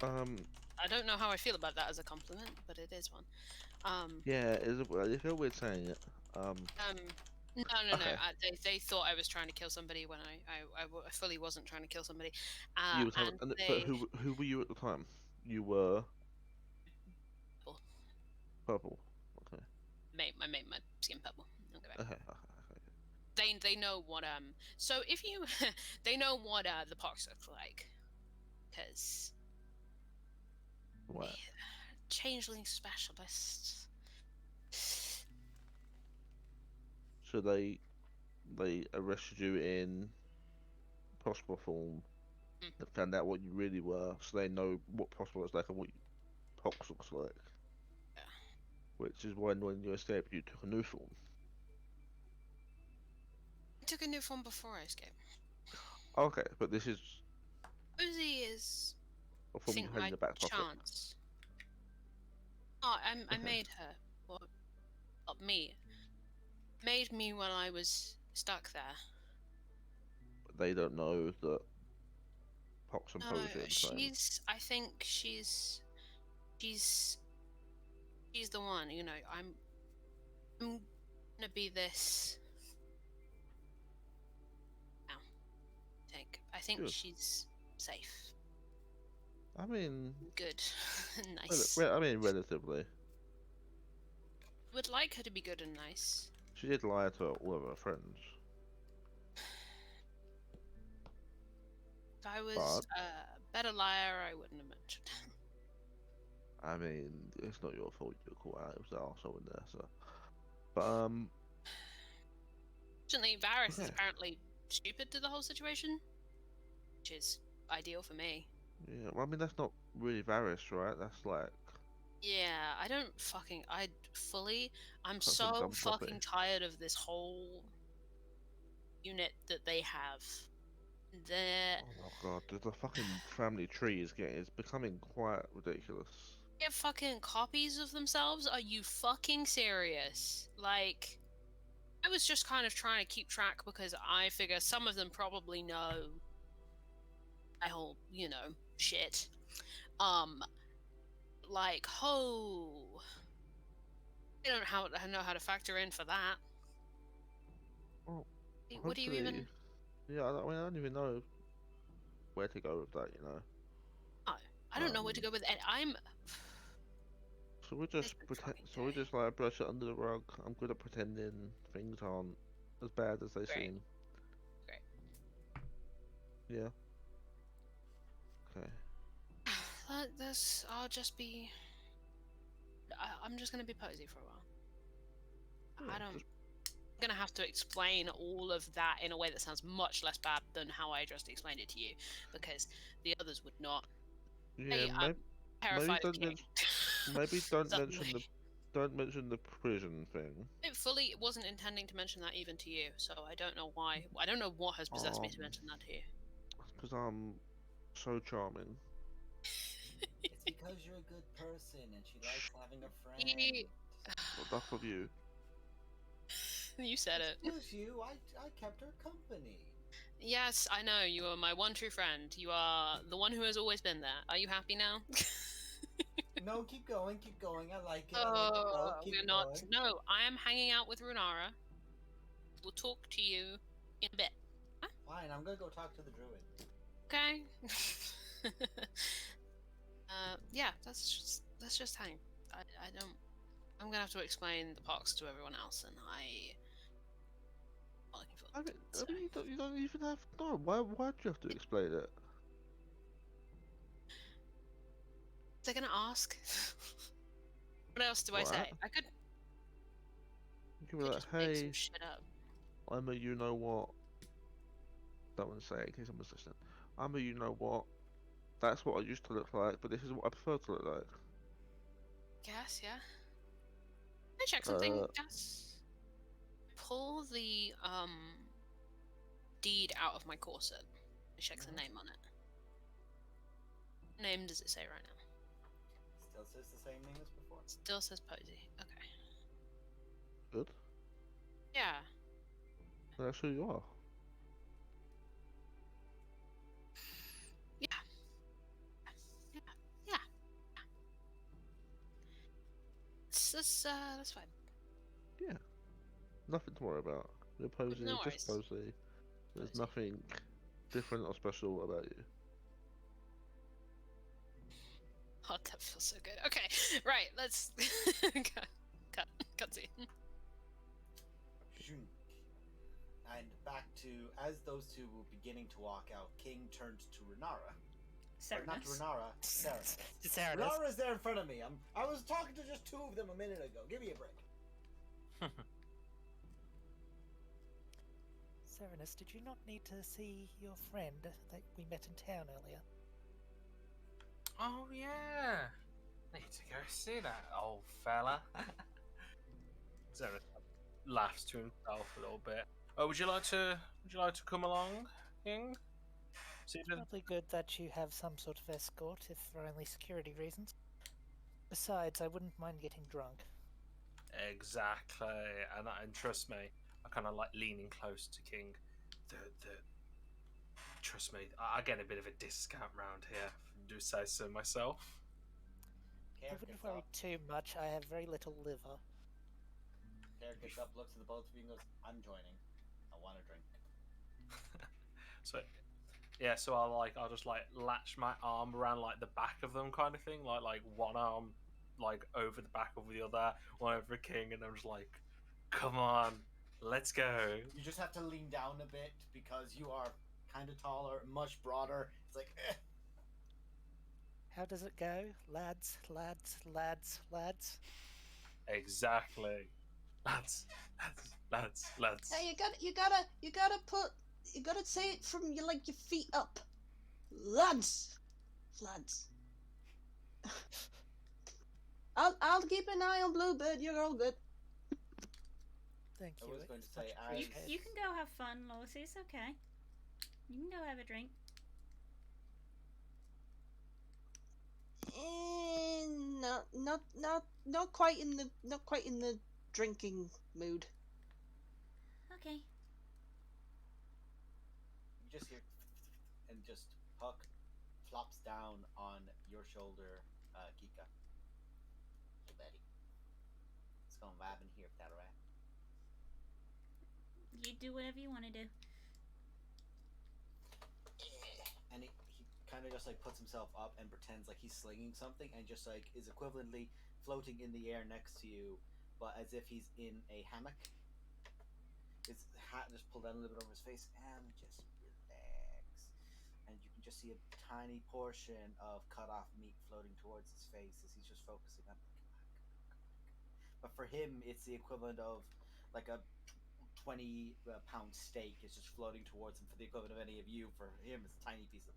[SPEAKER 5] I don't know how I feel about that as a compliment, but it is one.
[SPEAKER 6] Yeah, it's a weird saying it.
[SPEAKER 5] No.
[SPEAKER 6] Okay.
[SPEAKER 5] They thought I was trying to kill somebody when I fully wasn't trying to kill somebody.
[SPEAKER 6] You was having,
[SPEAKER 5] And
[SPEAKER 6] but
[SPEAKER 5] they
[SPEAKER 6] who were you at the time? You were
[SPEAKER 5] oh,
[SPEAKER 6] purple. Okay.
[SPEAKER 5] made my skin purple. Okay,
[SPEAKER 6] Okay.
[SPEAKER 5] they know what So if you they know what the pox looks like, because
[SPEAKER 6] Right.
[SPEAKER 5] changeling specialists.
[SPEAKER 6] So they arrested you in prosper form.
[SPEAKER 5] Mm.
[SPEAKER 6] They found out what you really were, so they know what prosper looks like and what pox looks like.
[SPEAKER 5] Yeah.
[SPEAKER 6] Which is when you escaped, you took a new form.
[SPEAKER 5] I took a new form before I escaped.
[SPEAKER 6] Okay, but this is
[SPEAKER 5] Uzi is
[SPEAKER 6] a
[SPEAKER 5] I
[SPEAKER 6] form you
[SPEAKER 5] think
[SPEAKER 6] had
[SPEAKER 5] my
[SPEAKER 6] in your back pocket.
[SPEAKER 5] chance. Oh, I
[SPEAKER 6] Okay.
[SPEAKER 5] made her. Well, not me. Made me while I was stuck there.
[SPEAKER 6] But they don't know that pox and
[SPEAKER 5] No,
[SPEAKER 6] posy are the same.
[SPEAKER 5] I think she's the one. You know, I'm gonna be this. Now, I think
[SPEAKER 6] Good.
[SPEAKER 5] she's safe,
[SPEAKER 6] I mean,
[SPEAKER 5] good, nice.
[SPEAKER 6] I mean, relatively.
[SPEAKER 5] Would like her to be good and nice.
[SPEAKER 6] She did lie to all of her friends.
[SPEAKER 5] If I was a better liar, I wouldn't have mentioned.
[SPEAKER 6] I mean, it's not your fault you caught out. It was the arsehole in there, so. But
[SPEAKER 5] Fortunately, Varys is
[SPEAKER 6] Okay.
[SPEAKER 5] apparently stupid to the whole situation, which is ideal for me.
[SPEAKER 6] Yeah. Well, I mean, that's not really Varys, right? That's like
[SPEAKER 5] Yeah, I'm
[SPEAKER 6] that's some
[SPEAKER 5] so
[SPEAKER 6] dumb puppy.
[SPEAKER 5] fucking tired of this whole unit that they have. They're
[SPEAKER 6] Oh my god, the fucking family tree is becoming quite ridiculous.
[SPEAKER 5] get fucking copies of themselves? Are you fucking serious? Like, I was just kind of trying to keep track because I figure some of them probably know my whole, shit. Like, I don't know how to factor in for that.
[SPEAKER 6] Well,
[SPEAKER 5] What do you even?
[SPEAKER 6] hopefully, yeah. I mean, I don't even know where to go with that, you know.
[SPEAKER 5] Oh, I don't know where to go with it.
[SPEAKER 6] So we just
[SPEAKER 5] This
[SPEAKER 6] pretend.
[SPEAKER 5] fucking
[SPEAKER 6] So we
[SPEAKER 5] day.
[SPEAKER 6] just like brush it under the rug. I'm good at pretending things aren't as bad as they
[SPEAKER 5] Great.
[SPEAKER 6] seem.
[SPEAKER 5] Great.
[SPEAKER 6] Yeah. Okay.
[SPEAKER 5] I'll just be. I'm just gonna be posy for a while.
[SPEAKER 6] Yeah,
[SPEAKER 5] I don't.
[SPEAKER 6] just-
[SPEAKER 5] I'm gonna have to explain all of that in a way that sounds much less bad than how I just explained it to you, because the others would not.
[SPEAKER 6] Yeah.
[SPEAKER 5] Hey, I'm terrified of
[SPEAKER 6] don't
[SPEAKER 5] King.
[SPEAKER 6] maybe don't mention
[SPEAKER 5] Suddenly.
[SPEAKER 6] don't mention the prison thing.
[SPEAKER 5] It wasn't intending to mention that even to you, so I don't know why. I don't know what has possessed me to mention that to you.
[SPEAKER 6] Because I'm so charming.
[SPEAKER 1] It's because you're a good person and she likes having a friend.
[SPEAKER 5] Ye-
[SPEAKER 6] Well, enough of you.
[SPEAKER 5] You said it.
[SPEAKER 1] Excuse you, I kept her company.
[SPEAKER 5] Yes, I know. You are my one true friend. You are the one who has always been there. Are you happy now?
[SPEAKER 1] No, keep going, keep going. I like it. I like it, bro. Keep
[SPEAKER 5] we're
[SPEAKER 1] it
[SPEAKER 5] not.
[SPEAKER 1] going.
[SPEAKER 5] No, I am hanging out with Runara. We'll talk to you in a bit.
[SPEAKER 1] Fine, I'm gonna go talk to the druid.
[SPEAKER 5] Okay. Yeah, let's just hang. I don't. I'm gonna have to explain the parks to everyone else, and I'm not looking forward
[SPEAKER 6] I
[SPEAKER 5] to
[SPEAKER 6] mean,
[SPEAKER 5] it. So.
[SPEAKER 6] you don't even have. No, why do you have to explain it?
[SPEAKER 5] They're gonna ask. What else do I
[SPEAKER 6] What?
[SPEAKER 5] say? I could
[SPEAKER 6] You can be like,
[SPEAKER 5] just make some
[SPEAKER 6] hey,
[SPEAKER 5] shit up.
[SPEAKER 6] I'm a you know what. Don't want to say it in case someone's listening. I'm a you know what. That's what I used to look like, but this is what I prefer to look like.
[SPEAKER 5] Guess, yeah. Let me check something. Guess. Pull the deed out of my corset. Let me check the name on it. What name does it say right now?
[SPEAKER 1] Still says the same name as before.
[SPEAKER 5] Still says Posey. Okay.
[SPEAKER 6] Good.
[SPEAKER 5] Yeah.
[SPEAKER 6] That's who you are.
[SPEAKER 5] Yeah. Yeah. Yeah. That's fine.
[SPEAKER 6] Yeah. Nothing to worry about. You're Posey,
[SPEAKER 5] No
[SPEAKER 6] just
[SPEAKER 5] worries.
[SPEAKER 6] Posey. There's
[SPEAKER 5] Posey.
[SPEAKER 6] nothing different or special about you.
[SPEAKER 5] Oh, that feels so good. Okay, right, let's cut scene.
[SPEAKER 1] And back to, as those two were beginning to walk out, King turned to Renara. Or not to
[SPEAKER 2] Serenus.
[SPEAKER 1] Renara, Serenus.
[SPEAKER 3] Serenus.
[SPEAKER 1] Renara's there in front of me. I was talking to just two of them a minute ago. Give me a break.
[SPEAKER 3] Serenus, did you not need to see your friend that we met in town earlier?
[SPEAKER 7] Oh yeah. Need to go see that old fella. Zara laughs to himself a little bit. Oh, would you like to come along, King? See the...
[SPEAKER 3] Probably good that you have some sort of escort, if for only security reasons. Besides, I wouldn't mind getting drunk.
[SPEAKER 7] Exactly, and trust me, I kind of like leaning close to King. Trust me, I get a bit of a discount round here. Do say so myself.
[SPEAKER 3] I wouldn't worry too much, I have very little liver.
[SPEAKER 1] Derek gets up, looks at the both of you, and goes, "I'm joining. I want a drink."
[SPEAKER 7] So, yeah, so I'll just like latch my arm around like the back of them, kind of thing, like one arm like over the back of the other, one over King, and I'm just like, come on, let's go.
[SPEAKER 1] You just have to lean down a bit because you are kind of taller, much broader. It's like,
[SPEAKER 3] How does it go? Lads, lads, lads, lads.
[SPEAKER 7] Exactly, lads.
[SPEAKER 4] Hey, you gotta say it from your feet up, lads. I'll keep an eye on Bluebird. You're all good.
[SPEAKER 3] Thank
[SPEAKER 1] I
[SPEAKER 3] you.
[SPEAKER 1] was going to
[SPEAKER 3] it's
[SPEAKER 1] say,
[SPEAKER 3] much
[SPEAKER 1] as-
[SPEAKER 2] You,
[SPEAKER 3] appreciated.
[SPEAKER 2] you can go have fun, Lucy. It's okay. You can go have a drink.
[SPEAKER 4] Not quite in the drinking mood.
[SPEAKER 2] Okay.
[SPEAKER 1] you just hear, and just Puck flops down on your shoulder, Kika. Hey, buddy. Let's go and vibe in here, if that alright?
[SPEAKER 2] You do whatever you want to do.
[SPEAKER 1] And he kind of just like puts himself up and pretends like he's slinging something, and just like is equivalently floating in the air next to you, but as if he's in a hammock. His hat just pulled down a little bit over his face, and just relax. And you can just see a tiny portion of cut off meat floating towards his face as he's just focusing on. But for him, it's the equivalent of like a 20-pound steak is just floating towards him. For the equivalent of any of you, for him, it's a tiny piece of.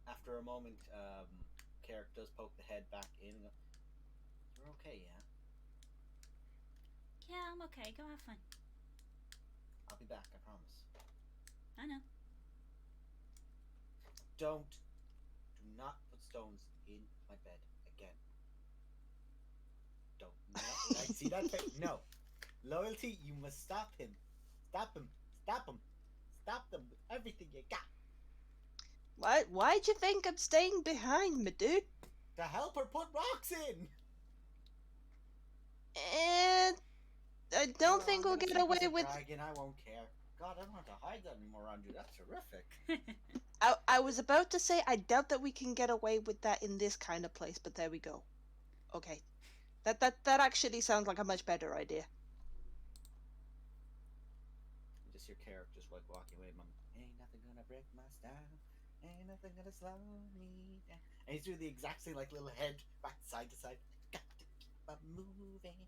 [SPEAKER 1] After a moment, Carrick does poke the head back in. And go, "You're okay, yeah?
[SPEAKER 2] Yeah, I'm okay. Go have fun.
[SPEAKER 1] I'll be back, I promise.
[SPEAKER 2] I know.
[SPEAKER 1] Do stones in my bed again. Don't. No, I see that face. No. Loyalty, you must stop him. Stop him. Stop him. Stop them with everything you got.
[SPEAKER 4] Why'd you think I'm staying behind, my dude?
[SPEAKER 1] To help her put rocks in.
[SPEAKER 4] And I don't think
[SPEAKER 1] I'm
[SPEAKER 4] we'll
[SPEAKER 1] gonna
[SPEAKER 4] get
[SPEAKER 1] think
[SPEAKER 4] away
[SPEAKER 1] he's a
[SPEAKER 4] with.
[SPEAKER 1] dragon. I won't care. God, I don't have to hide that anymore around you. That's terrific.
[SPEAKER 4] I was about to say I doubt that we can get away with that in this kind of place, but there we go. Okay, that actually sounds like a much better idea.
[SPEAKER 1] Just your character just like walking away, mum. Ain't nothing gonna break my style. Ain't nothing gonna slow me down. And he's doing the exact same like little head back side to side. Got to keep on moving.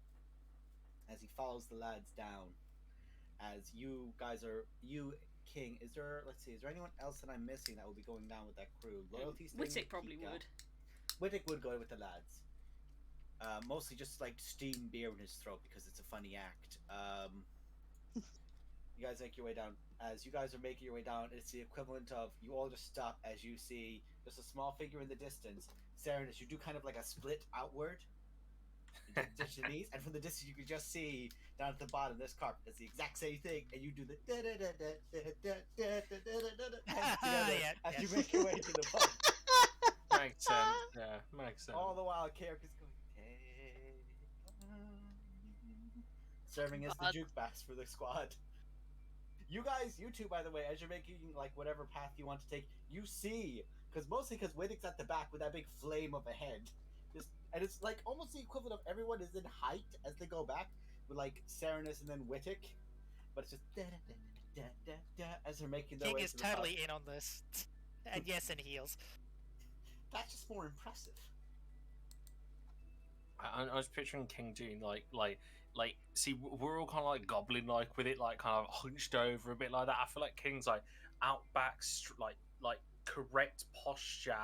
[SPEAKER 1] As he follows the lads down. As you guys are, you King, is there? Let's see, is there anyone else that I'm missing that will be going down with that crew? Loyalty.
[SPEAKER 2] Wittick probably would.
[SPEAKER 1] Wittick would go with the lads. Mostly just like steam beer in his throat because it's a funny act. You guys make your way down. As you guys are making your way down, it's the equivalent of you all just stop as you see just a small figure in the distance. Serenus, you do kind of like a split outward. Touch your knees, and from the distance you can just see down at the bottom this carpet. It's the exact same thing, and you do the as you make your way to the pub.
[SPEAKER 7] Makes sense. Yeah, makes sense.
[SPEAKER 1] All the while, characters going, serving as the jukebox for the squad. You guys, you two, by the way, as you're making like whatever path you want to take, you see, mostly because Wittick's at the back with that big flame of a head. And it's like almost the equivalent of everyone is in height as they go back, with like Serenus and then Wittick, but it's just as they're making their
[SPEAKER 3] King
[SPEAKER 1] way
[SPEAKER 3] is
[SPEAKER 1] to the
[SPEAKER 3] totally
[SPEAKER 1] pub.
[SPEAKER 3] in on this, and yes, in heels.
[SPEAKER 1] That's just more impressive.
[SPEAKER 7] I was picturing King doing like. See, we're all kind of like goblin like with it, like kind of hunched over a bit like that. I feel like King's like out back, like correct posture,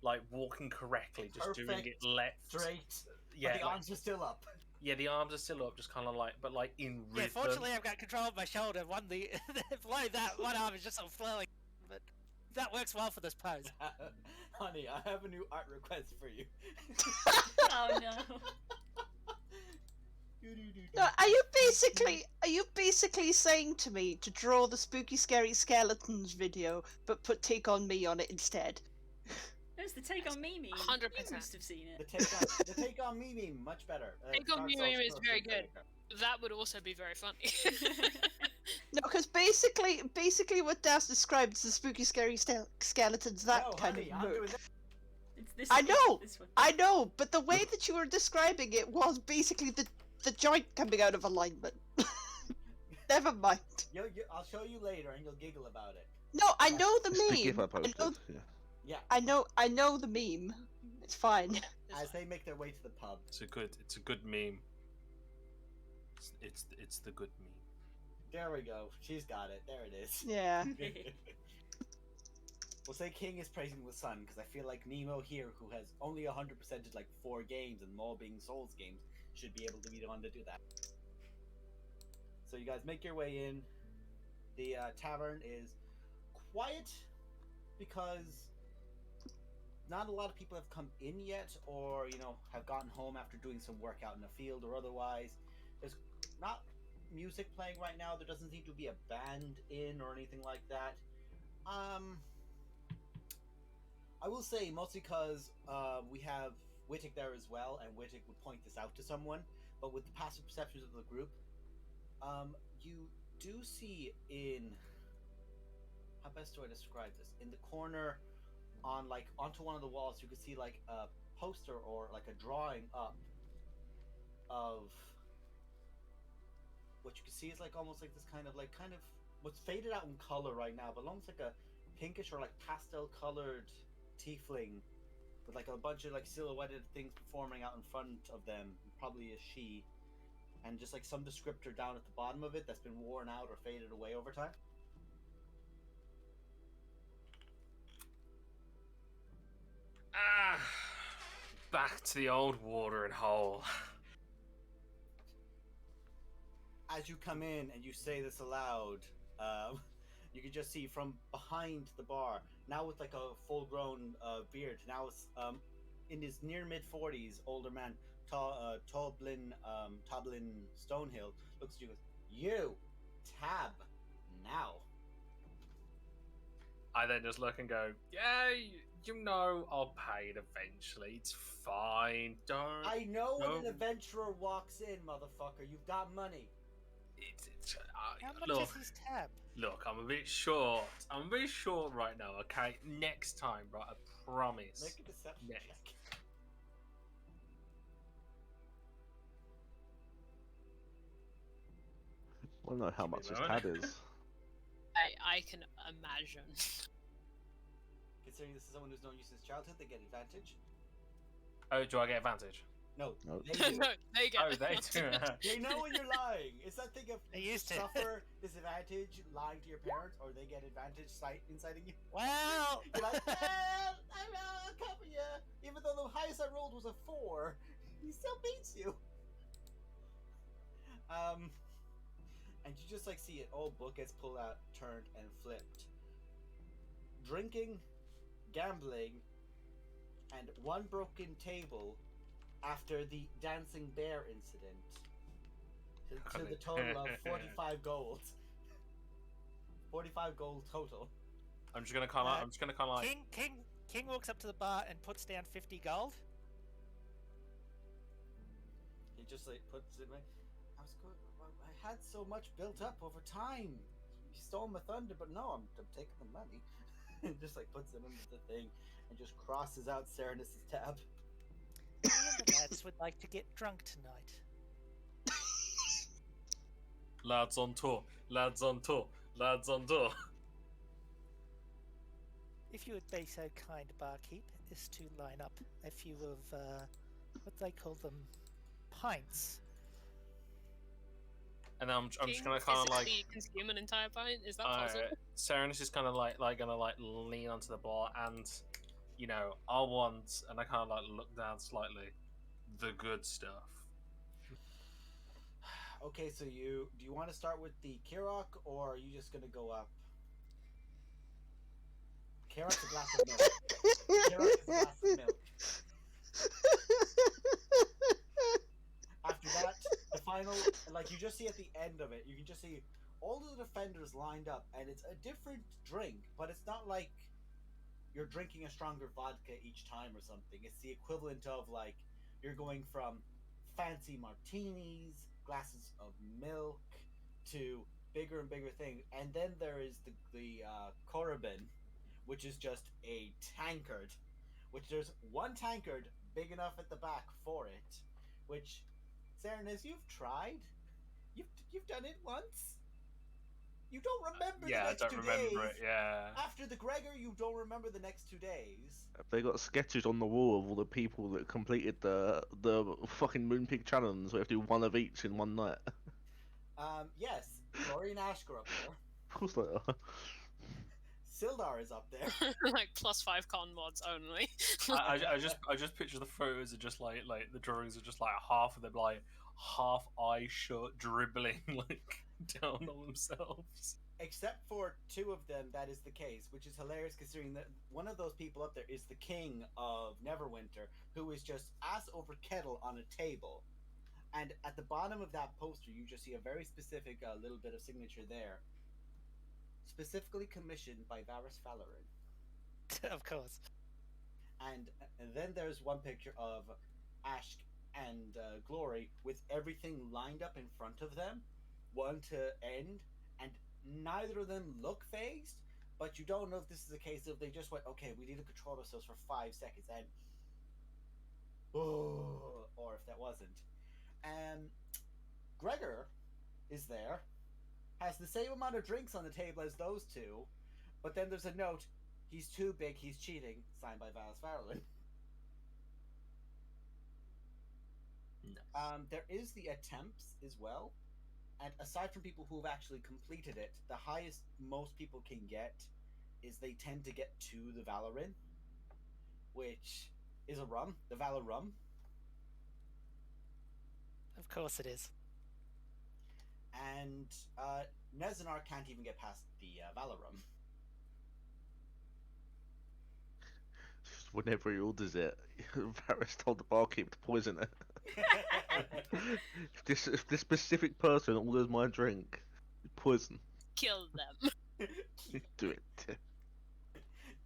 [SPEAKER 7] like walking correctly, just
[SPEAKER 1] Perfect,
[SPEAKER 7] doing it left,
[SPEAKER 1] straight.
[SPEAKER 7] yeah,
[SPEAKER 1] But the
[SPEAKER 7] like,
[SPEAKER 1] arms are still up.
[SPEAKER 7] yeah, the arms are still up, just kind of like, but like in rhythm.
[SPEAKER 3] Yeah, fortunately I've got control of my shoulder. Below that, one arm is just sort of flailing, but that works well for this pose.
[SPEAKER 1] Honey, I have a new art request for you.
[SPEAKER 2] Oh no.
[SPEAKER 4] No, are you basically saying to me to draw the spooky scary skeletons video but put Take On Me on it instead?
[SPEAKER 2] There's the Take On Me meme.
[SPEAKER 5] 100%.
[SPEAKER 2] You must have seen it.
[SPEAKER 1] The take on me meme, much better.
[SPEAKER 5] Take On Me
[SPEAKER 1] Dark Souls
[SPEAKER 5] meme is
[SPEAKER 1] Pro
[SPEAKER 5] very
[SPEAKER 1] Street
[SPEAKER 5] good.
[SPEAKER 1] Fighter.
[SPEAKER 5] That would also be very funny.
[SPEAKER 4] No, because basically what Das described is the spooky scary skeletons, that
[SPEAKER 1] No,
[SPEAKER 4] kind
[SPEAKER 1] honey,
[SPEAKER 4] of
[SPEAKER 1] I'm doing
[SPEAKER 4] mood.
[SPEAKER 1] that.
[SPEAKER 2] It's this
[SPEAKER 4] I
[SPEAKER 2] one,
[SPEAKER 4] know!
[SPEAKER 2] This one.
[SPEAKER 4] I know, but the way that you were describing it was basically the joint coming out of alignment. Never mind.
[SPEAKER 1] I'll show you later, and you'll giggle about it.
[SPEAKER 4] No, I know the
[SPEAKER 6] It's the GIF I
[SPEAKER 4] meme.
[SPEAKER 6] posted. Yeah.
[SPEAKER 1] Yeah,
[SPEAKER 4] I know the meme. It's fine.
[SPEAKER 1] as they make their way to the pub.
[SPEAKER 7] It's a good meme. It's the good meme.
[SPEAKER 1] There we go. She's got it. There it is.
[SPEAKER 4] Yeah.
[SPEAKER 1] We'll say King is praising the sun because I feel like Nemo here, who has only 100%ed like 4 games and them all being Souls games, should be able to be the one to do that. So you guys make your way in. The tavern is quiet because not a lot of people have come in yet, or have gotten home after doing some work out in the field or otherwise. There's not music playing right now. There doesn't seem to be a band in or anything like that. I will say mostly because we have Wittick there as well, and Wittick would point this out to someone. But with the passive perceptions of the group, you do see in, how best do I describe this? In the corner, onto one of the walls, you can see like a poster or like a drawing up of what you can see is like almost like this kind of what's faded out in color right now, but almost like a pinkish or like pastel colored tiefling with like a bunch of like silhouetted things performing out in front of them, probably a she, and just like some descriptor down at the bottom of it that's been worn out or faded away over time.
[SPEAKER 7] Back to the old watering hole.
[SPEAKER 1] As you come in and you say this aloud, you can just see from behind the bar, now with like a full-grown beard. Now it's in his near mid-40s, older man, Toblin Stonehill looks at you and goes, "You, Tab, now."
[SPEAKER 7] I then just look and go, yeah, you know, I'll pay it eventually. It's fine. Don't.
[SPEAKER 1] I know when an
[SPEAKER 7] No.
[SPEAKER 1] adventurer walks in, motherfucker. You've got money.
[SPEAKER 3] How much
[SPEAKER 7] look,
[SPEAKER 3] is his tab?
[SPEAKER 7] look, I'm a bit short. I'm a bit short right now, okay? Next time, right? I promise.
[SPEAKER 1] Make a deception
[SPEAKER 7] Next.
[SPEAKER 1] check.
[SPEAKER 6] I don't know how
[SPEAKER 7] Give me
[SPEAKER 6] much
[SPEAKER 7] a
[SPEAKER 6] his
[SPEAKER 7] moment.
[SPEAKER 6] tab is.
[SPEAKER 5] I can imagine.
[SPEAKER 1] Considering this is someone who's known you since childhood, they get advantage.
[SPEAKER 7] Oh, do I get advantage?
[SPEAKER 1] No,
[SPEAKER 6] No.
[SPEAKER 1] they do.
[SPEAKER 5] No, they get
[SPEAKER 7] Oh, they do.
[SPEAKER 1] They know when you're lying. It's that thing of
[SPEAKER 3] They used to.
[SPEAKER 1] suffer disadvantage lying to your parents, or they get advantage inciting you.
[SPEAKER 3] Well,
[SPEAKER 1] You're like, well, I'll cover you. Even though the highest I rolled was a 4, he still beats you. And you just like see an old book gets pulled out, turned, and flipped. Drinking, gambling, and one broken table after the dancing bear incident. To the total of 45 gold. 45 gold total.
[SPEAKER 7] I'm just gonna kind of. I'm just gonna kind of like.
[SPEAKER 3] King walks up to the bar and puts down 50 gold.
[SPEAKER 1] He just like puts it away. I was good. I had so much built up over time. You stole my thunder, but no, I'm taking the money. And just like puts it under the thing and just crosses out Serenus' tab.
[SPEAKER 3] Me and the lads would like to get drunk tonight.
[SPEAKER 7] Lads on tour. Lads on tour. Lads on tour.
[SPEAKER 3] If you would be so kind, barkeep, as to line up a few of what they call them, pints.
[SPEAKER 7] And then I'm just
[SPEAKER 5] King
[SPEAKER 7] gonna kind of like.
[SPEAKER 5] physically consume an entire pint. Is that possible?
[SPEAKER 7] Serenus is kind of like gonna like lean onto the bar and, you know, I want, and I kind of like look down slightly, the good stuff.
[SPEAKER 1] Okay, so do you want to start with the Kirok, or are you just gonna go up? Kirok's a glass of milk. Kirok is a glass of milk. After that, the final, like you just see at the end of it, you can just see all of the defenders lined up, and it's a different drink, but it's not like you're drinking a stronger vodka each time or something. It's the equivalent of like you're going from fancy martinis, glasses of milk, to bigger and bigger things, and then there is the Korobin, which is just a tankard, which there's one tankard big enough at the back for it, which, Serenus, you've tried. You've done it once. You don't remember the
[SPEAKER 7] Yeah, I
[SPEAKER 1] next
[SPEAKER 7] don't
[SPEAKER 1] 2
[SPEAKER 7] remember
[SPEAKER 1] days.
[SPEAKER 7] it. Yeah.
[SPEAKER 1] After the Gregor, you don't remember the next 2 days.
[SPEAKER 6] Have they got sketches on the wall of all the people that completed the fucking Moonpig challenge? We have to do one of each in one night.
[SPEAKER 1] Yes, Glory and Ashgar up there.
[SPEAKER 6] Of course they are.
[SPEAKER 1] Sildar is up there.
[SPEAKER 5] Like +5 con mods only.
[SPEAKER 7] I just picture the photos of just like the drawings are just like half of them like half eye shut dribbling like down on themselves.
[SPEAKER 1] Except for 2 of them, that is the case, which is hilarious considering that one of those people up there is the king of Neverwinter, who is just ass over kettle on a table. And at the bottom of that poster, you just see a very specific little bit of signature there. Specifically commissioned by Varys Falarin.
[SPEAKER 3] Of course.
[SPEAKER 1] And then there's one picture of Ash and Glory with everything lined up in front of them, one to end, and neither of them look phased, but you don't know if this is a case of they just went, okay, we need to control ourselves for 5 seconds, and or if that wasn't. Gregor is there, has the same amount of drinks on the table as those 2, but then there's a note, he's too big, he's cheating, signed by Valis Farrelly.
[SPEAKER 7] Nice.
[SPEAKER 1] There is the attempts as well, and aside from people who have actually completed it, the highest most people can get is they tend to get to the Valorin, which is a rum, the Valor rum.
[SPEAKER 3] Of course it is.
[SPEAKER 1] And Nezanar can't even get past the Valorum.
[SPEAKER 6] Whenever he orders it, Varys told the barkeep to poison it. If this specific person orders my drink, poison.
[SPEAKER 5] Kill them.
[SPEAKER 6] Do it.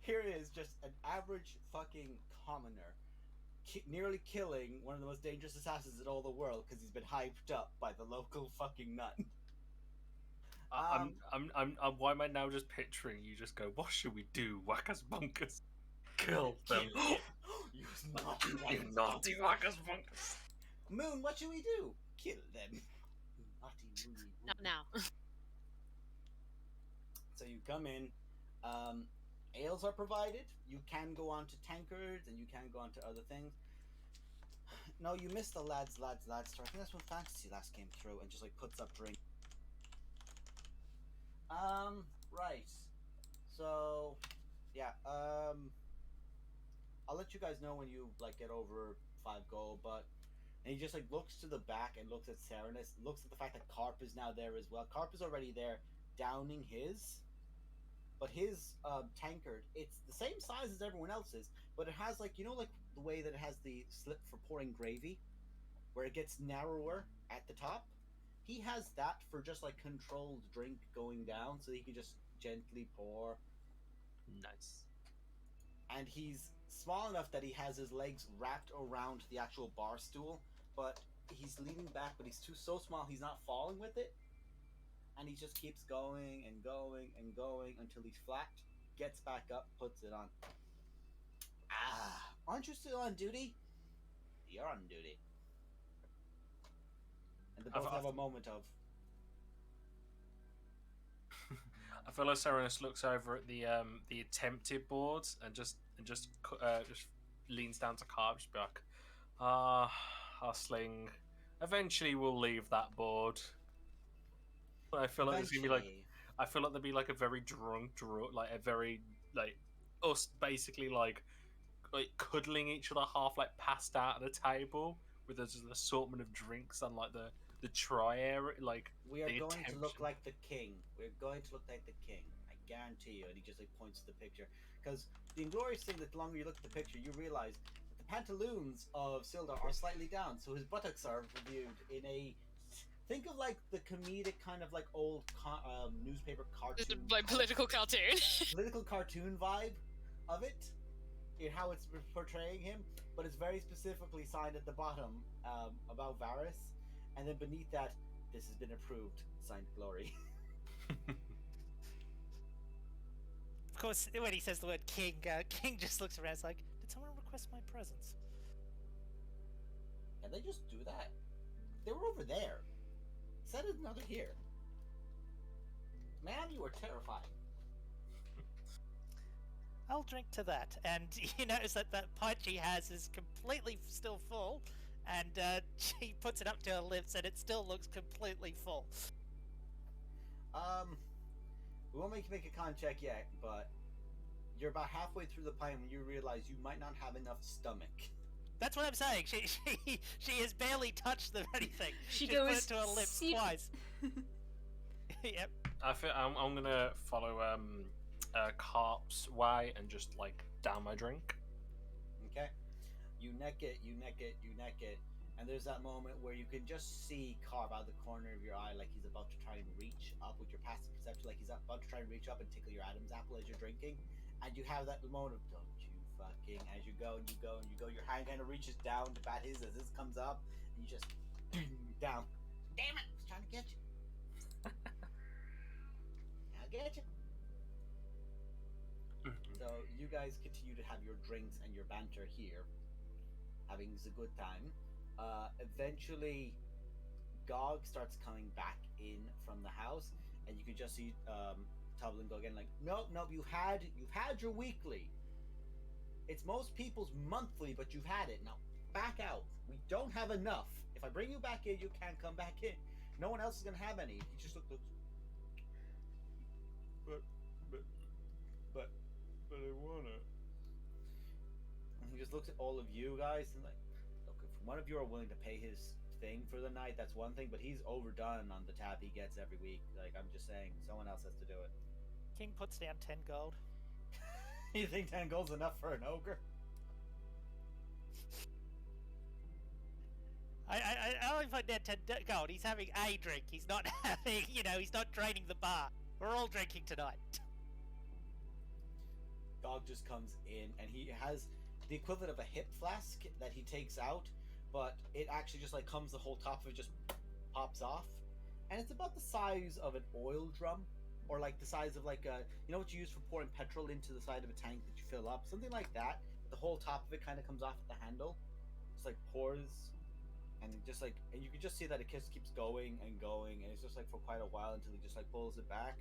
[SPEAKER 1] Here is just an average fucking commoner, nearly killing one of the most dangerous assassins in all the world because he's been hyped up by the local fucking nut.
[SPEAKER 7] Why am I now just picturing you just go, what should we do? Whackers bunkers. Kill them.
[SPEAKER 1] You naughty
[SPEAKER 7] You
[SPEAKER 1] wackers
[SPEAKER 7] naughty whackers bunkers.
[SPEAKER 1] Moon, what should we do? Kill them. Naughty moony.
[SPEAKER 5] Not now.
[SPEAKER 1] So you come in. Ales are provided. You can go on to tankards and you can go on to other things. No, you missed the lads store. I think that's when Fantasy last came through and just like puts up drink. Right. So, yeah. I'll let you guys know when you like get over 5 gold, but and he just like looks to the back and looks at Serenus, looks at the fact that Carp is now there as well. Carp is already there, downing his. But his tankard, it's the same size as everyone else's, but it has like, you know, like the way that it has the slip for pouring gravy, where it gets narrower at the top. He has that for just like controlled drink going down, so he can just gently pour.
[SPEAKER 7] Nice.
[SPEAKER 1] And he's small enough that he has his legs wrapped around the actual bar stool, but he's leaning back, but he's so small he's not falling with it. And he just keeps going and going and going until he's flat, gets back up, puts it on. Ah, aren't you still on duty? You're on duty. And they both have a moment of.
[SPEAKER 7] I feel like Serenus looks over at the attempted boards and just leans down to Carp, just be like, hustling. Eventually, we'll leave that board. I feel like there's gonna be like, I feel like there'd be like a very drunk, like a very like us basically like cuddling each other, half like passed out at a table with an assortment of drinks and like the try area, like
[SPEAKER 1] we are
[SPEAKER 7] the
[SPEAKER 1] going
[SPEAKER 7] attention.
[SPEAKER 1] to look like the king. We're going to look like the king. I guarantee you. And he just like points to the picture. Because the inglorious thing that the longer you look at the picture, you realize that the pantaloons of Sildar are slightly down, so his buttocks are viewed in a. Think of like the comedic kind of like old newspaper cartoon,
[SPEAKER 5] Like political cartoon.
[SPEAKER 1] political cartoon vibe of it, in how it's portraying him. But it's very specifically signed at the bottom about Varys, and then beneath that, this has been approved, signed Glory.
[SPEAKER 3] Of course, when he says the word king, King just looks around. It's like, did someone request my presence?
[SPEAKER 1] Can they just do that? They were over there. Said another here. Man, you were terrifying.
[SPEAKER 3] I'll drink to that. And you notice that that pint she has is completely still full, and she puts it up to her lips, and it still looks completely full.
[SPEAKER 1] We won't make you make a con check yet, but you're about halfway through the pint when you realize you might not have enough stomach.
[SPEAKER 3] That's what I'm saying. She has barely touched anything.
[SPEAKER 2] She
[SPEAKER 3] Just put
[SPEAKER 2] goes,
[SPEAKER 3] it to her lips
[SPEAKER 2] "Sip."
[SPEAKER 3] twice. Yep.
[SPEAKER 7] I feel I'm gonna follow Carp's way and just like down my drink.
[SPEAKER 1] Okay? You neck it, and there's that moment where you can just see Carp out of the corner of your eye like he's about to try and reach up with your passive perception, like he's about to try and reach up and tickle your Adam's apple as you're drinking, and you have that moment of don't you fucking, as you go and you go and you go, your hand kind of reaches down to bat his as this comes up, and you just down. Damn it! I was trying to get you. I'll get you. So you guys continue to have your drinks and your banter here, having a good time. Eventually, Gog starts coming back in from the house, and you can just see Tublin go again, like, nope, you've had your weekly. It's most people's monthly, but you've had it. Now, back out. We don't have enough. If I bring you back in, you can't come back in. No one else is gonna have any. He just looks. But I wanna. And he just looks at all of you guys and like, look, if one of you are willing to pay his thing for the night, that's one thing. But he's overdone on the tab he gets every week. Like, I'm just saying, someone else has to do it.
[SPEAKER 3] King puts down 10 gold.
[SPEAKER 1] You think 10 gold's enough for an ogre?
[SPEAKER 3] I only put down 10 gold. He's having a drink. He's not having, he's not draining the bar. We're all drinking tonight.
[SPEAKER 1] Gog just comes in and he has the equivalent of a hip flask that he takes out, but it actually just like comes, the whole top of it just pops off, and it's about the size of an oil drum, or like the size of like a, what you use for pouring petrol into the side of a tank that you fill up, something like that. The whole top of it kind of comes off at the handle, just like pours, and just like, and you can just see that it just keeps going and going, and it's just like for quite a while until he just like pulls it back.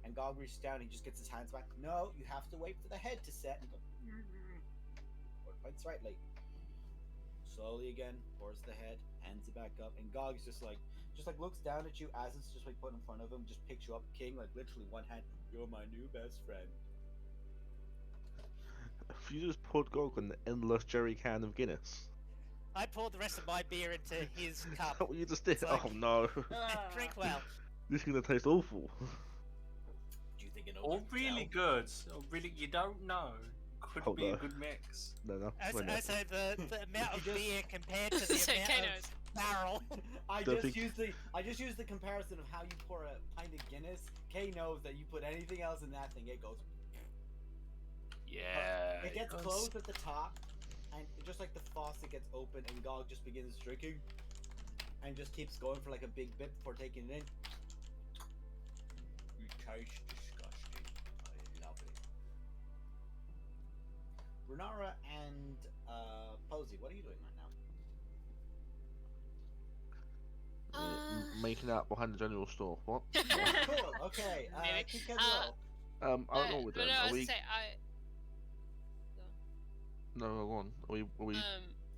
[SPEAKER 1] And Gog reaches down, he just gets his hands back. No, you have to wait for the head to set. And go, or quite slightly. Slowly again, pours the head, hands it back up, and Gog's just like looks down at you as it's just like put in front of him, just picks you up, King, like literally one hand. You're my new best friend.
[SPEAKER 6] If you just poured Gog an endless jerry can of Guinness.
[SPEAKER 3] I poured the rest of my beer into his
[SPEAKER 6] Is
[SPEAKER 3] cup.
[SPEAKER 6] that what you just did?
[SPEAKER 3] It's like-
[SPEAKER 6] Oh no.
[SPEAKER 3] Drink well.
[SPEAKER 6] This is gonna taste awful.
[SPEAKER 1] Do you think an ogre
[SPEAKER 7] All
[SPEAKER 1] can
[SPEAKER 7] really
[SPEAKER 1] tell?
[SPEAKER 7] good. Or really, you don't know. Could
[SPEAKER 6] Oh,
[SPEAKER 7] be a
[SPEAKER 6] no.
[SPEAKER 7] good mix.
[SPEAKER 6] No.
[SPEAKER 3] So the amount of
[SPEAKER 1] Just-
[SPEAKER 3] beer compared to the
[SPEAKER 5] Say,
[SPEAKER 3] amount
[SPEAKER 5] Kano.
[SPEAKER 3] of barrel.
[SPEAKER 1] I
[SPEAKER 6] Don't
[SPEAKER 1] just
[SPEAKER 6] think-
[SPEAKER 1] used the comparison of how you pour a pint of Guinness. Kay knows that you put anything else in that thing, it goes.
[SPEAKER 7] Yeah.
[SPEAKER 1] It gets
[SPEAKER 7] does.
[SPEAKER 1] closed at the top, and just like the faucet gets open, and Gog just begins drinking, and just keeps going for like a big bit before taking it in. You taste disgusting. I love it. Renara and Posey, what are you doing right now?
[SPEAKER 6] Making out behind the general store. What?
[SPEAKER 1] Cool. Okay.
[SPEAKER 5] Maybe.
[SPEAKER 1] Kick as
[SPEAKER 5] Uh,
[SPEAKER 1] well.
[SPEAKER 6] I don't know what we're doing.
[SPEAKER 5] No, I
[SPEAKER 6] Are
[SPEAKER 5] was
[SPEAKER 6] we?
[SPEAKER 5] gonna say,
[SPEAKER 6] No, go on. Are we?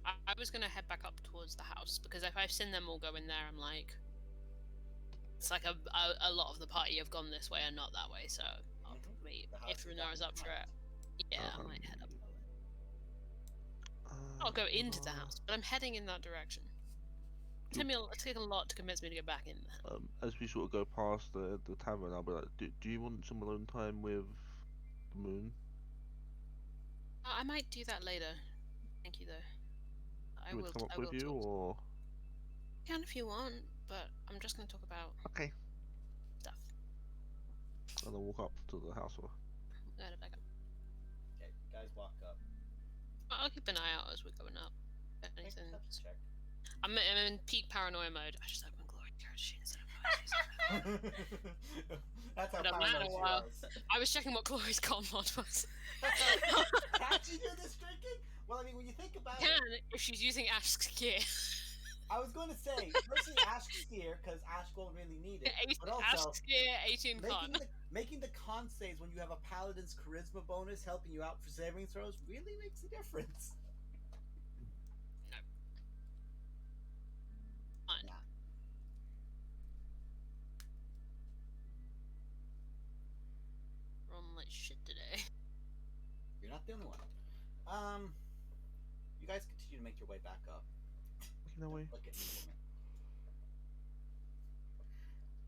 [SPEAKER 5] I was gonna head back up towards the house because if I've seen them all go in there, I'm like, it's like a lot of the party have gone this way and not that way. So I'll
[SPEAKER 1] Mhm.
[SPEAKER 5] probably,
[SPEAKER 1] The house
[SPEAKER 5] if
[SPEAKER 1] is
[SPEAKER 5] Runara's up for it, yeah, I might head up. I'll go into the house, but I'm heading in that direction. It's taken a lot to convince me to go back in there.
[SPEAKER 6] As we sort of go past the tavern, I'll be like, do you want some alone time with the moon?
[SPEAKER 5] I might do that later. Thank you, though. I
[SPEAKER 6] Do you
[SPEAKER 5] will.
[SPEAKER 6] want to come
[SPEAKER 5] I
[SPEAKER 6] up
[SPEAKER 5] will
[SPEAKER 6] with you,
[SPEAKER 5] talk.
[SPEAKER 6] or
[SPEAKER 5] You can if you want, but I'm just going to talk about
[SPEAKER 6] okay?
[SPEAKER 5] stuff.
[SPEAKER 6] And I'll walk up to the house. Or
[SPEAKER 5] Go ahead, back up.
[SPEAKER 1] Okay, you guys walk up.
[SPEAKER 5] I'll keep an eye out as we're going up. If
[SPEAKER 1] Make a
[SPEAKER 5] anything.
[SPEAKER 1] perception check.
[SPEAKER 5] I'm in peak paranoia mode. I just opened Glory Carriage instead of
[SPEAKER 1] That's how
[SPEAKER 5] But I'm
[SPEAKER 1] paranoid
[SPEAKER 5] not
[SPEAKER 1] she
[SPEAKER 5] a while.
[SPEAKER 1] was.
[SPEAKER 5] I was checking what Glory's con mod was.
[SPEAKER 1] Can't you do this drinking? Well, I mean, when you think about
[SPEAKER 5] Can
[SPEAKER 1] it,
[SPEAKER 5] if she's using Ash's gear.
[SPEAKER 1] I was going to say, firstly, Ash's gear, because Ash won't really need it. But also,
[SPEAKER 5] Ash's gear, 18 con.
[SPEAKER 1] making the con saves when you have a paladin's charisma bonus helping you out for saving throws really makes a difference.
[SPEAKER 5] Fine.
[SPEAKER 1] Nah.
[SPEAKER 5] Rolling like shit today.
[SPEAKER 1] You're not the only one. You guys continue to make your way back up.
[SPEAKER 6] no way.
[SPEAKER 1] Look at me,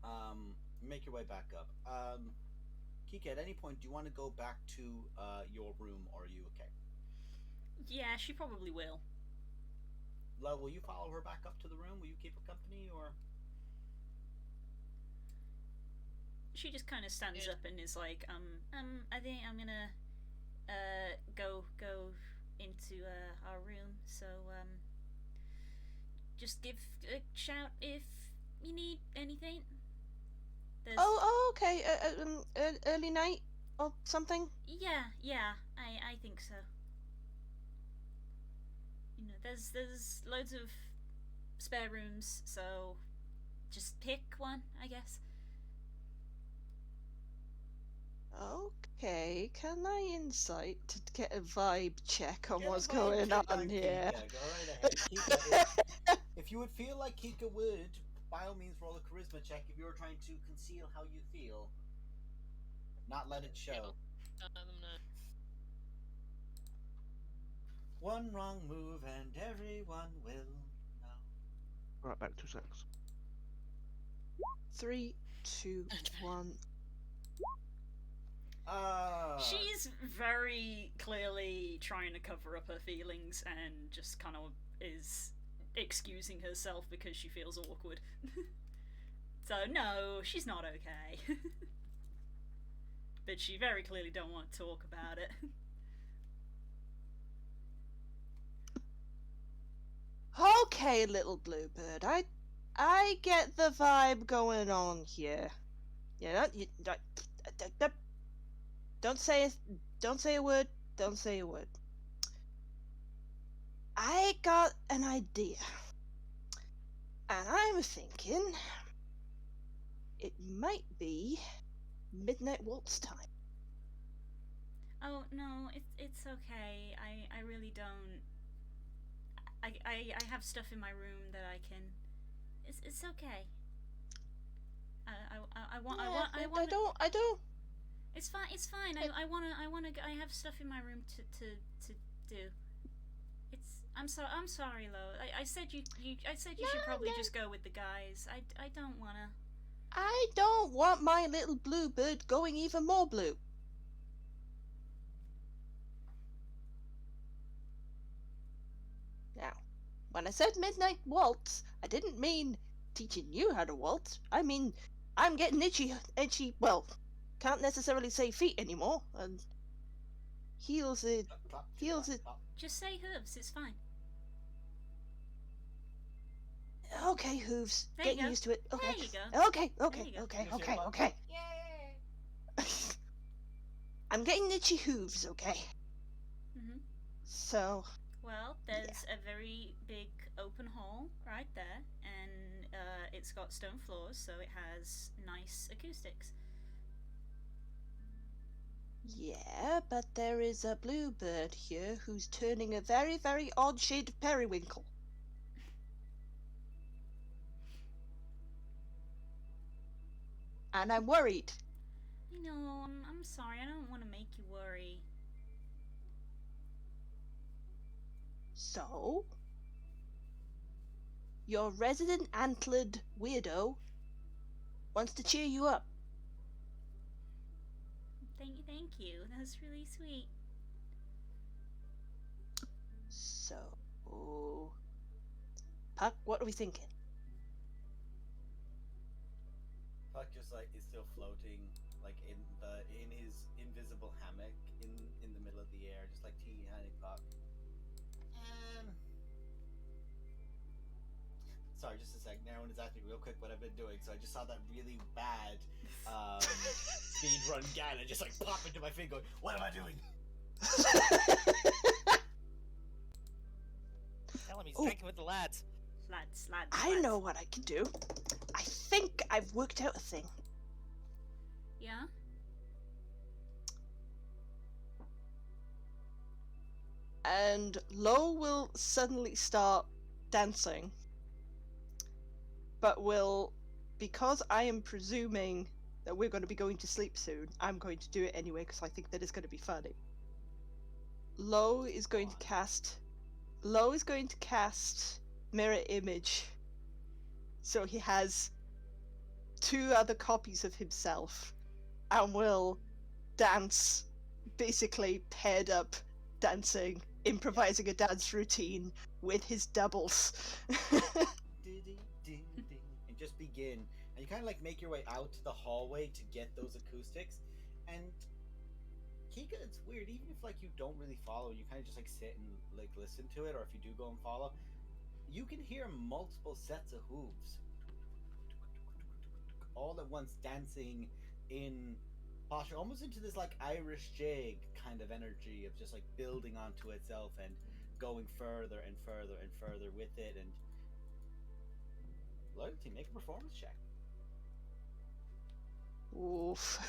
[SPEAKER 1] woman. Make your way back up. Kika, at any point, do you want to go back to your room, or are you okay?
[SPEAKER 2] Yeah, she probably will.
[SPEAKER 1] Lo, will you follow her back up to the room? Will you keep her company, or?
[SPEAKER 2] She just kind of stands
[SPEAKER 5] Yeah.
[SPEAKER 2] up and is like, I think I'm gonna, go into, our room, so, just give a shout if you need anything. There's...
[SPEAKER 4] Oh, okay. Early night or something.
[SPEAKER 2] Yeah, I think so. You know, there's loads of spare rooms, so just pick one, I guess.
[SPEAKER 4] Okay, can I insight to get a vibe check on
[SPEAKER 1] Get a
[SPEAKER 4] what's
[SPEAKER 1] vibe
[SPEAKER 4] going
[SPEAKER 1] check
[SPEAKER 4] on here?
[SPEAKER 1] Kika. Go right ahead. Kika, if you would feel like Kika would, by all means, roll a charisma check if you were trying to conceal how you feel. Not let it show.
[SPEAKER 5] Don't let them know.
[SPEAKER 1] One wrong move and everyone will know.
[SPEAKER 6] Right, back 2 seconds.
[SPEAKER 4] 3, 2, 1.
[SPEAKER 2] She's very clearly trying to cover up her feelings and just kind of is excusing herself because she feels awkward. So no, she's not okay. But she very clearly don't want to talk about it.
[SPEAKER 4] Okay, little bluebird. I get the vibe going on here. You know, don't say a word. Don't say a word. I got an idea, and I'm thinking it might be midnight waltz time.
[SPEAKER 2] Oh no, it's okay. I really don't. I have stuff in my room that I can. It's okay. I want.
[SPEAKER 4] I don't.
[SPEAKER 2] It's fine. It's fine. I wanna. I have stuff in my room to do. I'm sorry, Lo. I said you should probably just go with the guys. I don't wanna.
[SPEAKER 4] I don't want my little bluebird going even more blue. Now, when I said midnight waltz, I didn't mean teaching you how to waltz. I mean, I'm getting itchy, well, can't necessarily say feet anymore, and heels it.
[SPEAKER 2] Just say hooves. It's fine.
[SPEAKER 4] Okay, hooves.
[SPEAKER 2] There you
[SPEAKER 4] Getting
[SPEAKER 2] go.
[SPEAKER 4] used to it. Okay.
[SPEAKER 2] There you go.
[SPEAKER 4] Okay.
[SPEAKER 2] There you go.
[SPEAKER 4] Okay. I'm getting itchy hooves, okay?
[SPEAKER 2] Mhm.
[SPEAKER 4] So.
[SPEAKER 2] Well, there's a very big open hall right there, and it's got stone floors, so it has nice acoustics.
[SPEAKER 4] Yeah, but there is a bluebird here who's turning a very, very odd shade of periwinkle. And I'm worried.
[SPEAKER 2] I know. I'm sorry. I don't want to make you worry.
[SPEAKER 4] So, your resident antlered weirdo wants to cheer you up.
[SPEAKER 2] Thank you. That's really sweet.
[SPEAKER 4] So, Puck, what are we thinking?
[SPEAKER 1] Puck just like is still floating, like in his invisible hammock in the middle of the air, just like teeny tiny Puck. Sorry, just a sec. Narrow is asking real quick what I've been doing. So I just saw that really bad speed run gun and just like pop into my feet, going, "What am I doing?"
[SPEAKER 3] Tell him he's
[SPEAKER 4] Ooh.
[SPEAKER 3] drinking with the lads.
[SPEAKER 2] Lads.
[SPEAKER 4] I know what I can do. I think I've worked out a thing.
[SPEAKER 2] Yeah?
[SPEAKER 4] And Lo will suddenly start dancing. But because I am presuming that we're going to be going to sleep soon, I'm going to do it anyway because I think that it's going to be funny. Lo is going to cast mirror image. So he has 2 other copies of himself and will dance, basically paired up, dancing, improvising a dance routine with his doubles.
[SPEAKER 1] And just begin. And you kind of like make your way out to the hallway to get those acoustics. And Kika, it's weird. Even if like you don't really follow, you kind of just like sit and like listen to it, or if you do go and follow, you can hear multiple sets of hooves all at once dancing in posture, almost into this like Irish jig kind of energy of just like building onto itself and going further and further and further with it. And Loyalty, make a performance check.
[SPEAKER 4] Oof.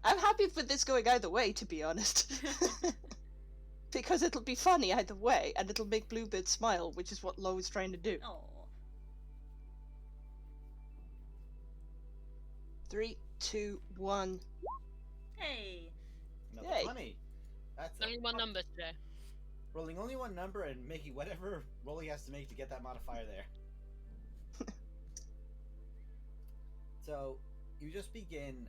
[SPEAKER 4] I'm happy for this going either way, to be honest. Because it'll be funny either way, and it'll make Bluebird smile, which is what Lo is trying to do.
[SPEAKER 2] Oh.
[SPEAKER 4] 3, 2, 1.
[SPEAKER 2] Hey.
[SPEAKER 1] Another
[SPEAKER 4] Yay.
[SPEAKER 1] 20. That's
[SPEAKER 5] Only one number today.
[SPEAKER 1] rolling only one number and making whatever roll he has to make to get that modifier there. So you just begin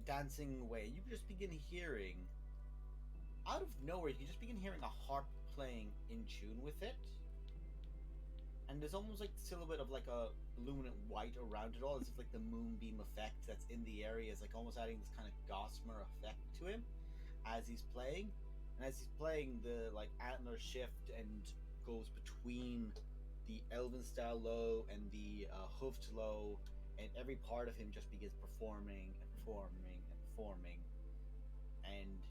[SPEAKER 1] dancing away. You just begin hearing, out of nowhere, you just begin hearing a harp playing in tune with it. And there's almost like the silhouette of like a luminant white around it all, as if like the moonbeam effect that's in the area is like almost adding this kind of gossamer effect to him as he's playing. And as he's playing, the like antlers shift and goes between the elven style low and the hoofed low, and every part of him just begins performing and performing and performing, and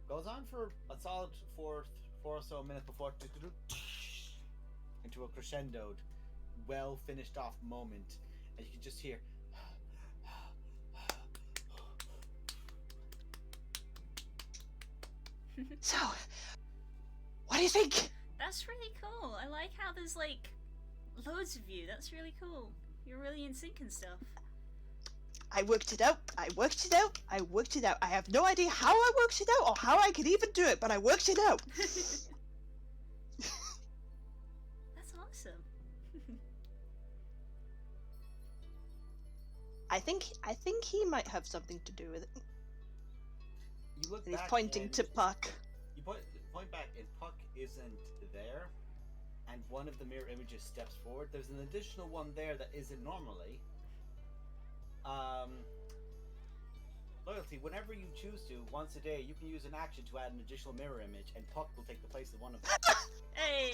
[SPEAKER 1] goes on for a solid four or so minutes before into a crescendoed, well finished off moment, and you can just hear.
[SPEAKER 4] So, what do you think?
[SPEAKER 2] That's really cool. I like how there's like loads of you. That's really cool. You're really in sync and stuff.
[SPEAKER 4] I worked it out. I have no idea how I worked it out or how I could even do it, but I worked it out.
[SPEAKER 2] That's awesome.
[SPEAKER 4] I think he might have something to do with it.
[SPEAKER 1] You look
[SPEAKER 4] And he's
[SPEAKER 1] back
[SPEAKER 4] pointing
[SPEAKER 1] and
[SPEAKER 4] to Puck.
[SPEAKER 1] You point back, and Puck isn't there. And one of the mirror images steps forward. There's an additional one there that isn't normally. Loyalty, whenever you choose to, once a day, you can use an action to add an additional mirror image, and Puck will take the place of one of them.
[SPEAKER 2] Hey!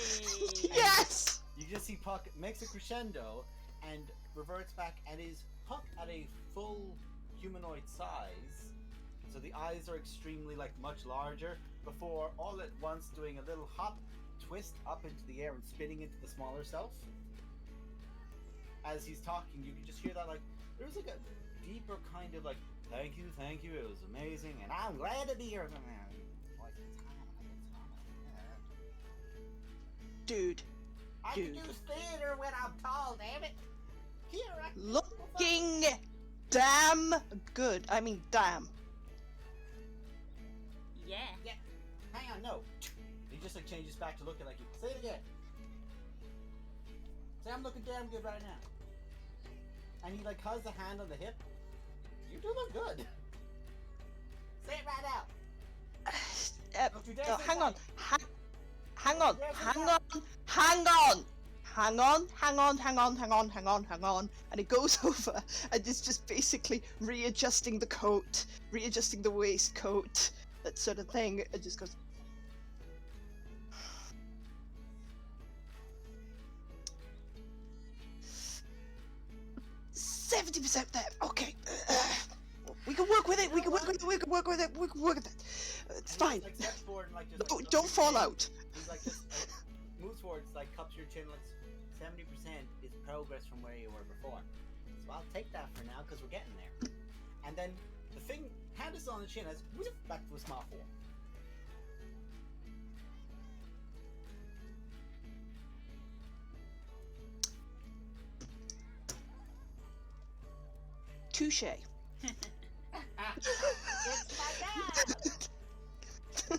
[SPEAKER 4] Yes!
[SPEAKER 1] You just see Puck makes a crescendo and reverts back and is Puck at a full humanoid size. So the eyes are extremely much larger, before all at once doing a little hop, twist up into the air and spinning into the smaller self. As he's talking, you can just hear that there's a deeper kind of thank you, it was amazing, and I'm glad to be here.
[SPEAKER 4] Dude.
[SPEAKER 1] I can do theater when I'm tall, damn it. Here I
[SPEAKER 4] Looking damn good. I mean, damn.
[SPEAKER 2] Yeah.
[SPEAKER 1] Hang on, no. He just changes back to looking like you. Say it again. Say I'm looking damn good right now. And he has the hand on the hip. You do look good. Say it right out. Don't you dare say
[SPEAKER 4] hang on.
[SPEAKER 1] white.
[SPEAKER 4] Hang on. And it goes over and it's just basically readjusting the coat, readjusting the waistcoat, that sort of thing. It just goes. 70% there. Okay. We can work with it. We can work with it. It's fine.
[SPEAKER 1] He steps forward and
[SPEAKER 4] Don't fall out.
[SPEAKER 1] He's just moves forward, cups your chin, 70% is progress from where you were before. So I'll take that for now because we're getting there. And then the thing, hand is on the chin, as whip back to a small form.
[SPEAKER 4] Touche.
[SPEAKER 1] It's my dad!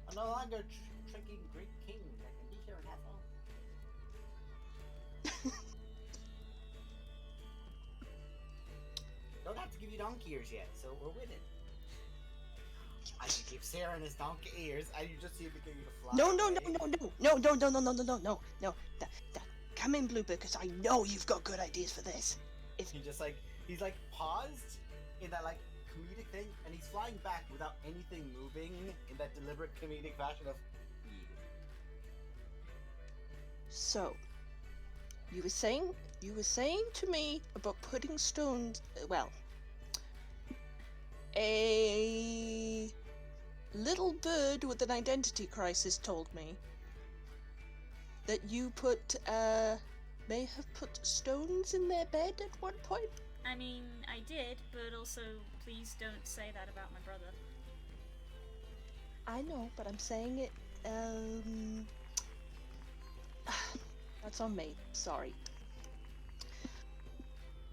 [SPEAKER 1] I'm no longer tricking Greek kings. I can be here and have fun. Don't have to give you donkey ears yet, so we're winning. I should keep staring his donkey ears, and you just see him begin to fly.
[SPEAKER 4] No. Come in, Blue, because I know you've got good ideas for this.
[SPEAKER 1] He just he's paused in that comedic thing, and he's flying back without anything moving in that deliberate comedic fashion of.
[SPEAKER 4] So, you were saying to me about putting stones. Well, a little bird with an identity crisis told me that you may have put stones in their bed at one point.
[SPEAKER 2] I mean, I did, but also, please don't say that about my brother.
[SPEAKER 4] I know, but I'm saying it, that's on me. Sorry.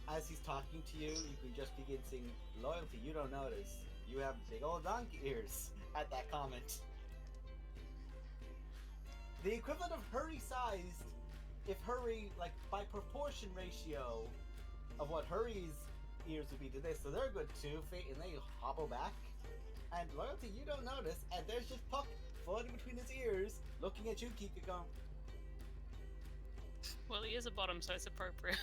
[SPEAKER 1] As he's talking to you, you can just begin seeing loyalty. You don't notice. You have big old donkey ears at that comment. the equivalent of Hurry sized, if Hurry, like, by proportion ratio of what Hurry's ears would be to this, so they're a good 2 feet, and they hobble back. And Loyalty, you don't notice, and there's just Puck floating between his ears, looking at you, Kika, going,
[SPEAKER 5] Well, he is a bottom, so it's appropriate.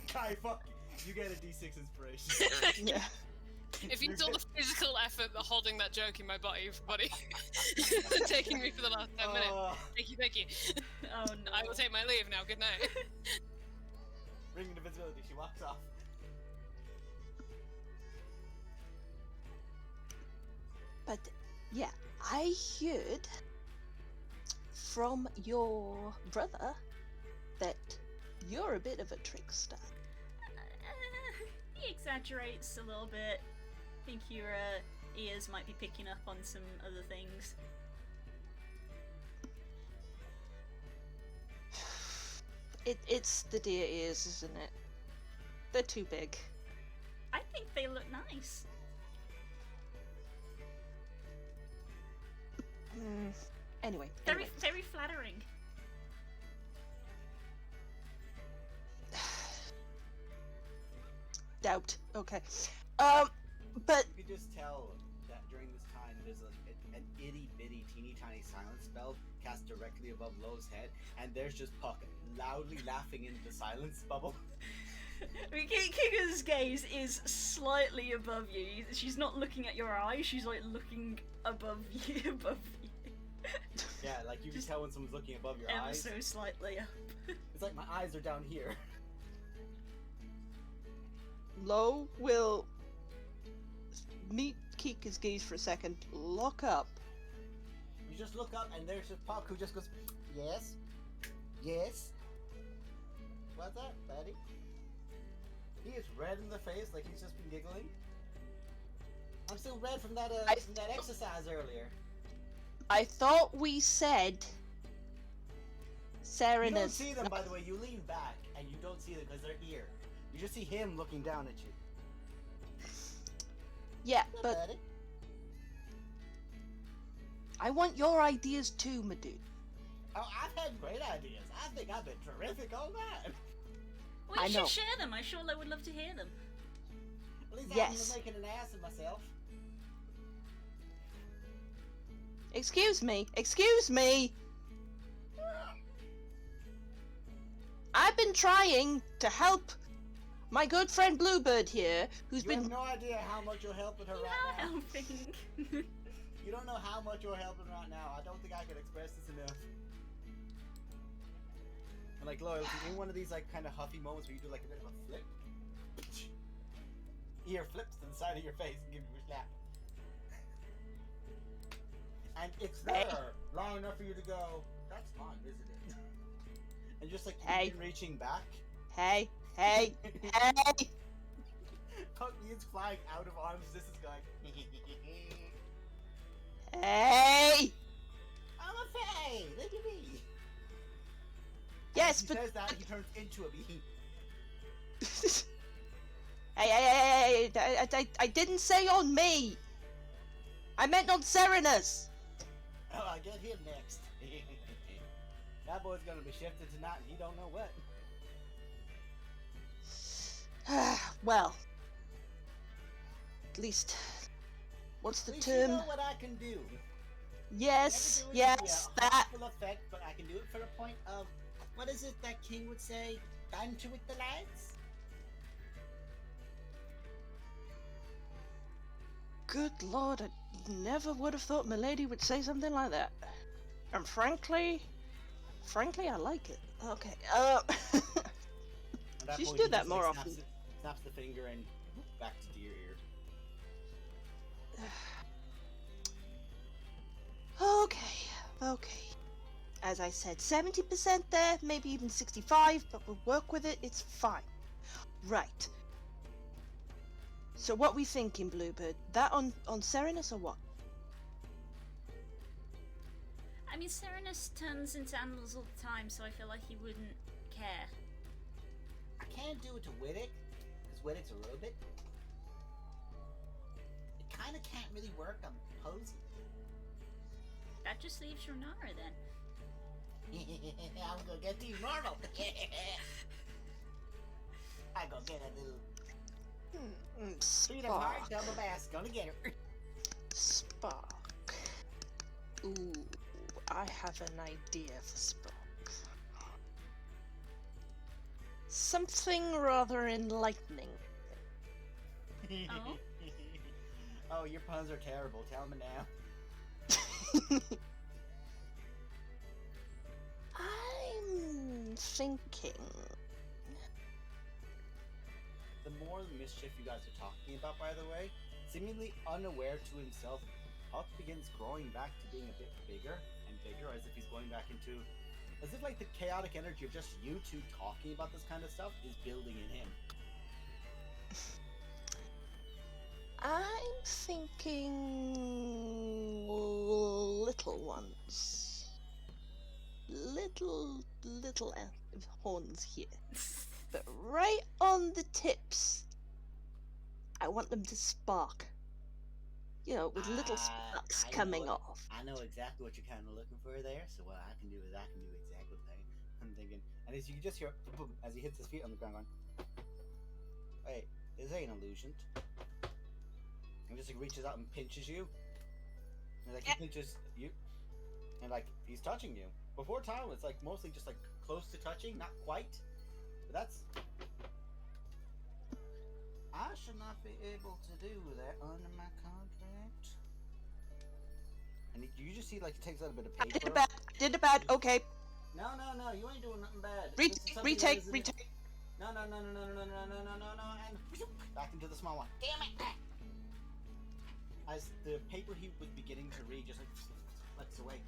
[SPEAKER 1] Kai, fuck, you get a D6 inspiration.
[SPEAKER 4] Yeah.
[SPEAKER 5] If you saw the physical effort that holding that joke in my body, buddy, taking me for the last 10 minutes. Thank you.
[SPEAKER 2] Oh no.
[SPEAKER 5] I will take my leave now. Good night.
[SPEAKER 1] Ring of invisibility, she walks off.
[SPEAKER 4] But yeah, I heard from your brother that you're a bit of a trickster.
[SPEAKER 2] He exaggerates a little bit. I think your ears might be picking up on some other things.
[SPEAKER 4] It's the deer ears, isn't it? They're too big.
[SPEAKER 2] I think they look nice.
[SPEAKER 4] Anyway.
[SPEAKER 2] Very flattering.
[SPEAKER 4] Doubt. Okay. But
[SPEAKER 1] You can just tell that during this time there's an itty bitty teeny tiny silence spell cast directly above Lo's head, and there's just Puck loudly laughing into the silence bubble.
[SPEAKER 2] I mean, Kika's gaze is slightly above you. She's not looking at your eyes. She's like looking above you,
[SPEAKER 1] Yeah, like you can tell when someone's looking above your
[SPEAKER 2] ever
[SPEAKER 1] eyes.
[SPEAKER 2] so slightly up.
[SPEAKER 1] It's like my eyes are down here.
[SPEAKER 4] Lo will meet Kika's gaze for a second, look up.
[SPEAKER 1] You just look up and there's just Puck who just goes, yes, yes. What's that, buddy? He is red in the face, like he's just been giggling. I'm still red from that exercise earlier.
[SPEAKER 4] I thought we said
[SPEAKER 1] You don't
[SPEAKER 4] Serena's.
[SPEAKER 1] see them, by the way. You lean back and you don't see them because they're here. You just see him looking down at you.
[SPEAKER 4] Yeah,
[SPEAKER 1] Not
[SPEAKER 4] but
[SPEAKER 1] bad, eh?
[SPEAKER 4] I want your ideas too, my dude.
[SPEAKER 1] Oh, I've had great ideas. I think I've been terrific all night.
[SPEAKER 2] We
[SPEAKER 4] I
[SPEAKER 2] should
[SPEAKER 4] know.
[SPEAKER 2] share them. I'm sure they would love to hear them.
[SPEAKER 1] At least
[SPEAKER 4] Yes.
[SPEAKER 1] I'm making an ass of myself.
[SPEAKER 4] Excuse me. Excuse me. I've been trying to help my good friend Bluebird here, who's
[SPEAKER 1] You
[SPEAKER 4] been.
[SPEAKER 1] have no idea how much you're helping her
[SPEAKER 2] You
[SPEAKER 1] right
[SPEAKER 2] are
[SPEAKER 1] now.
[SPEAKER 2] helping.
[SPEAKER 1] You don't know how much you're helping right now. I don't think I can express this enough. And like Loyalty, in one of these like kind of huffy moments where you do like a bit of a flip, ear flips to the side of your face and give you a slap. And it's there, long enough for you to go, that's mine, isn't it? And just like
[SPEAKER 4] Hey.
[SPEAKER 1] begin reaching back,
[SPEAKER 4] Hey, hey, hey!
[SPEAKER 1] Puck is flying out of arms. This is going.
[SPEAKER 4] Hey!
[SPEAKER 1] I'm a fae. Look at me.
[SPEAKER 4] Yes,
[SPEAKER 1] He
[SPEAKER 4] but
[SPEAKER 1] says that he turns into a bee.
[SPEAKER 4] hey, I didn't say on me. I meant on Serenus.
[SPEAKER 1] Oh, I get him next. That boy's gonna be shifted tonight, and he don't know what.
[SPEAKER 4] Well, at least, what's the
[SPEAKER 1] At least you
[SPEAKER 4] term?
[SPEAKER 1] know what I can do.
[SPEAKER 4] Yes,
[SPEAKER 1] Never do it
[SPEAKER 4] yes,
[SPEAKER 1] to be a
[SPEAKER 4] that.
[SPEAKER 1] harmful effect, but I can do it for the point of what is it that King would say? Banter with the lads.
[SPEAKER 4] Good lord, I never would have thought Milady would say something like that. And frankly, I like it. Okay,
[SPEAKER 1] At that
[SPEAKER 4] She should
[SPEAKER 1] point,
[SPEAKER 4] do
[SPEAKER 1] he
[SPEAKER 4] that
[SPEAKER 1] just,
[SPEAKER 4] more
[SPEAKER 1] like,
[SPEAKER 4] often.
[SPEAKER 1] Snaps the finger and back to deer ear.
[SPEAKER 4] Okay. As I said, 70% there, maybe even 65, but we'll work with it, it's fine. Right. So what we thinking, Bluebird? That on Serenus or what?
[SPEAKER 2] I mean, Serenus turns into animals all the time, so I feel like he wouldn't care.
[SPEAKER 1] I can't do it to Widdick, because Widdick's a robot. It kind of can't really work on Posey.
[SPEAKER 2] That just leaves Renara then.
[SPEAKER 1] I'm gonna get these normal. I go get a little freedom heart
[SPEAKER 4] Spark.
[SPEAKER 1] double bass. Gonna get her.
[SPEAKER 4] Spark. Ooh, I have an idea for Spark. Something rather enlightening.
[SPEAKER 2] Oh?
[SPEAKER 1] Oh, your puns are terrible. Tell me now.
[SPEAKER 4] I'm thinking.
[SPEAKER 1] The more mischief you guys are talking about, by the way, seemingly unaware to himself, Puck begins growing back to being a bit bigger and bigger, as if he's going back into, as if like the chaotic energy of just you two talking about this kind of stuff is building in him.
[SPEAKER 4] I'm thinking little ones. Little horns here. But right on the tips, I want them to spark. You know, with little sparks
[SPEAKER 1] I
[SPEAKER 4] coming
[SPEAKER 1] know-
[SPEAKER 4] off.
[SPEAKER 1] I know exactly what you're kind of looking for there, so what I can do is I can do exactly the thing I'm thinking. And as you can just hear boom, as he hits his feet on the ground going, wait, this ain't illusion. And just like reaches out and pinches you. And like he pinches you. And like he's touching you. Before time it's like mostly just like close to touching, not quite. But that's I should not be able to do that under my contract. And you just see like he takes out a bit of
[SPEAKER 4] I
[SPEAKER 1] paper.
[SPEAKER 4] did a bad, okay.
[SPEAKER 1] No, you ain't doing nothing bad. This is something that
[SPEAKER 4] Retake.
[SPEAKER 1] isn't- No, and back into the small one. Damn it! As the paper he was beginning to read just like flips away.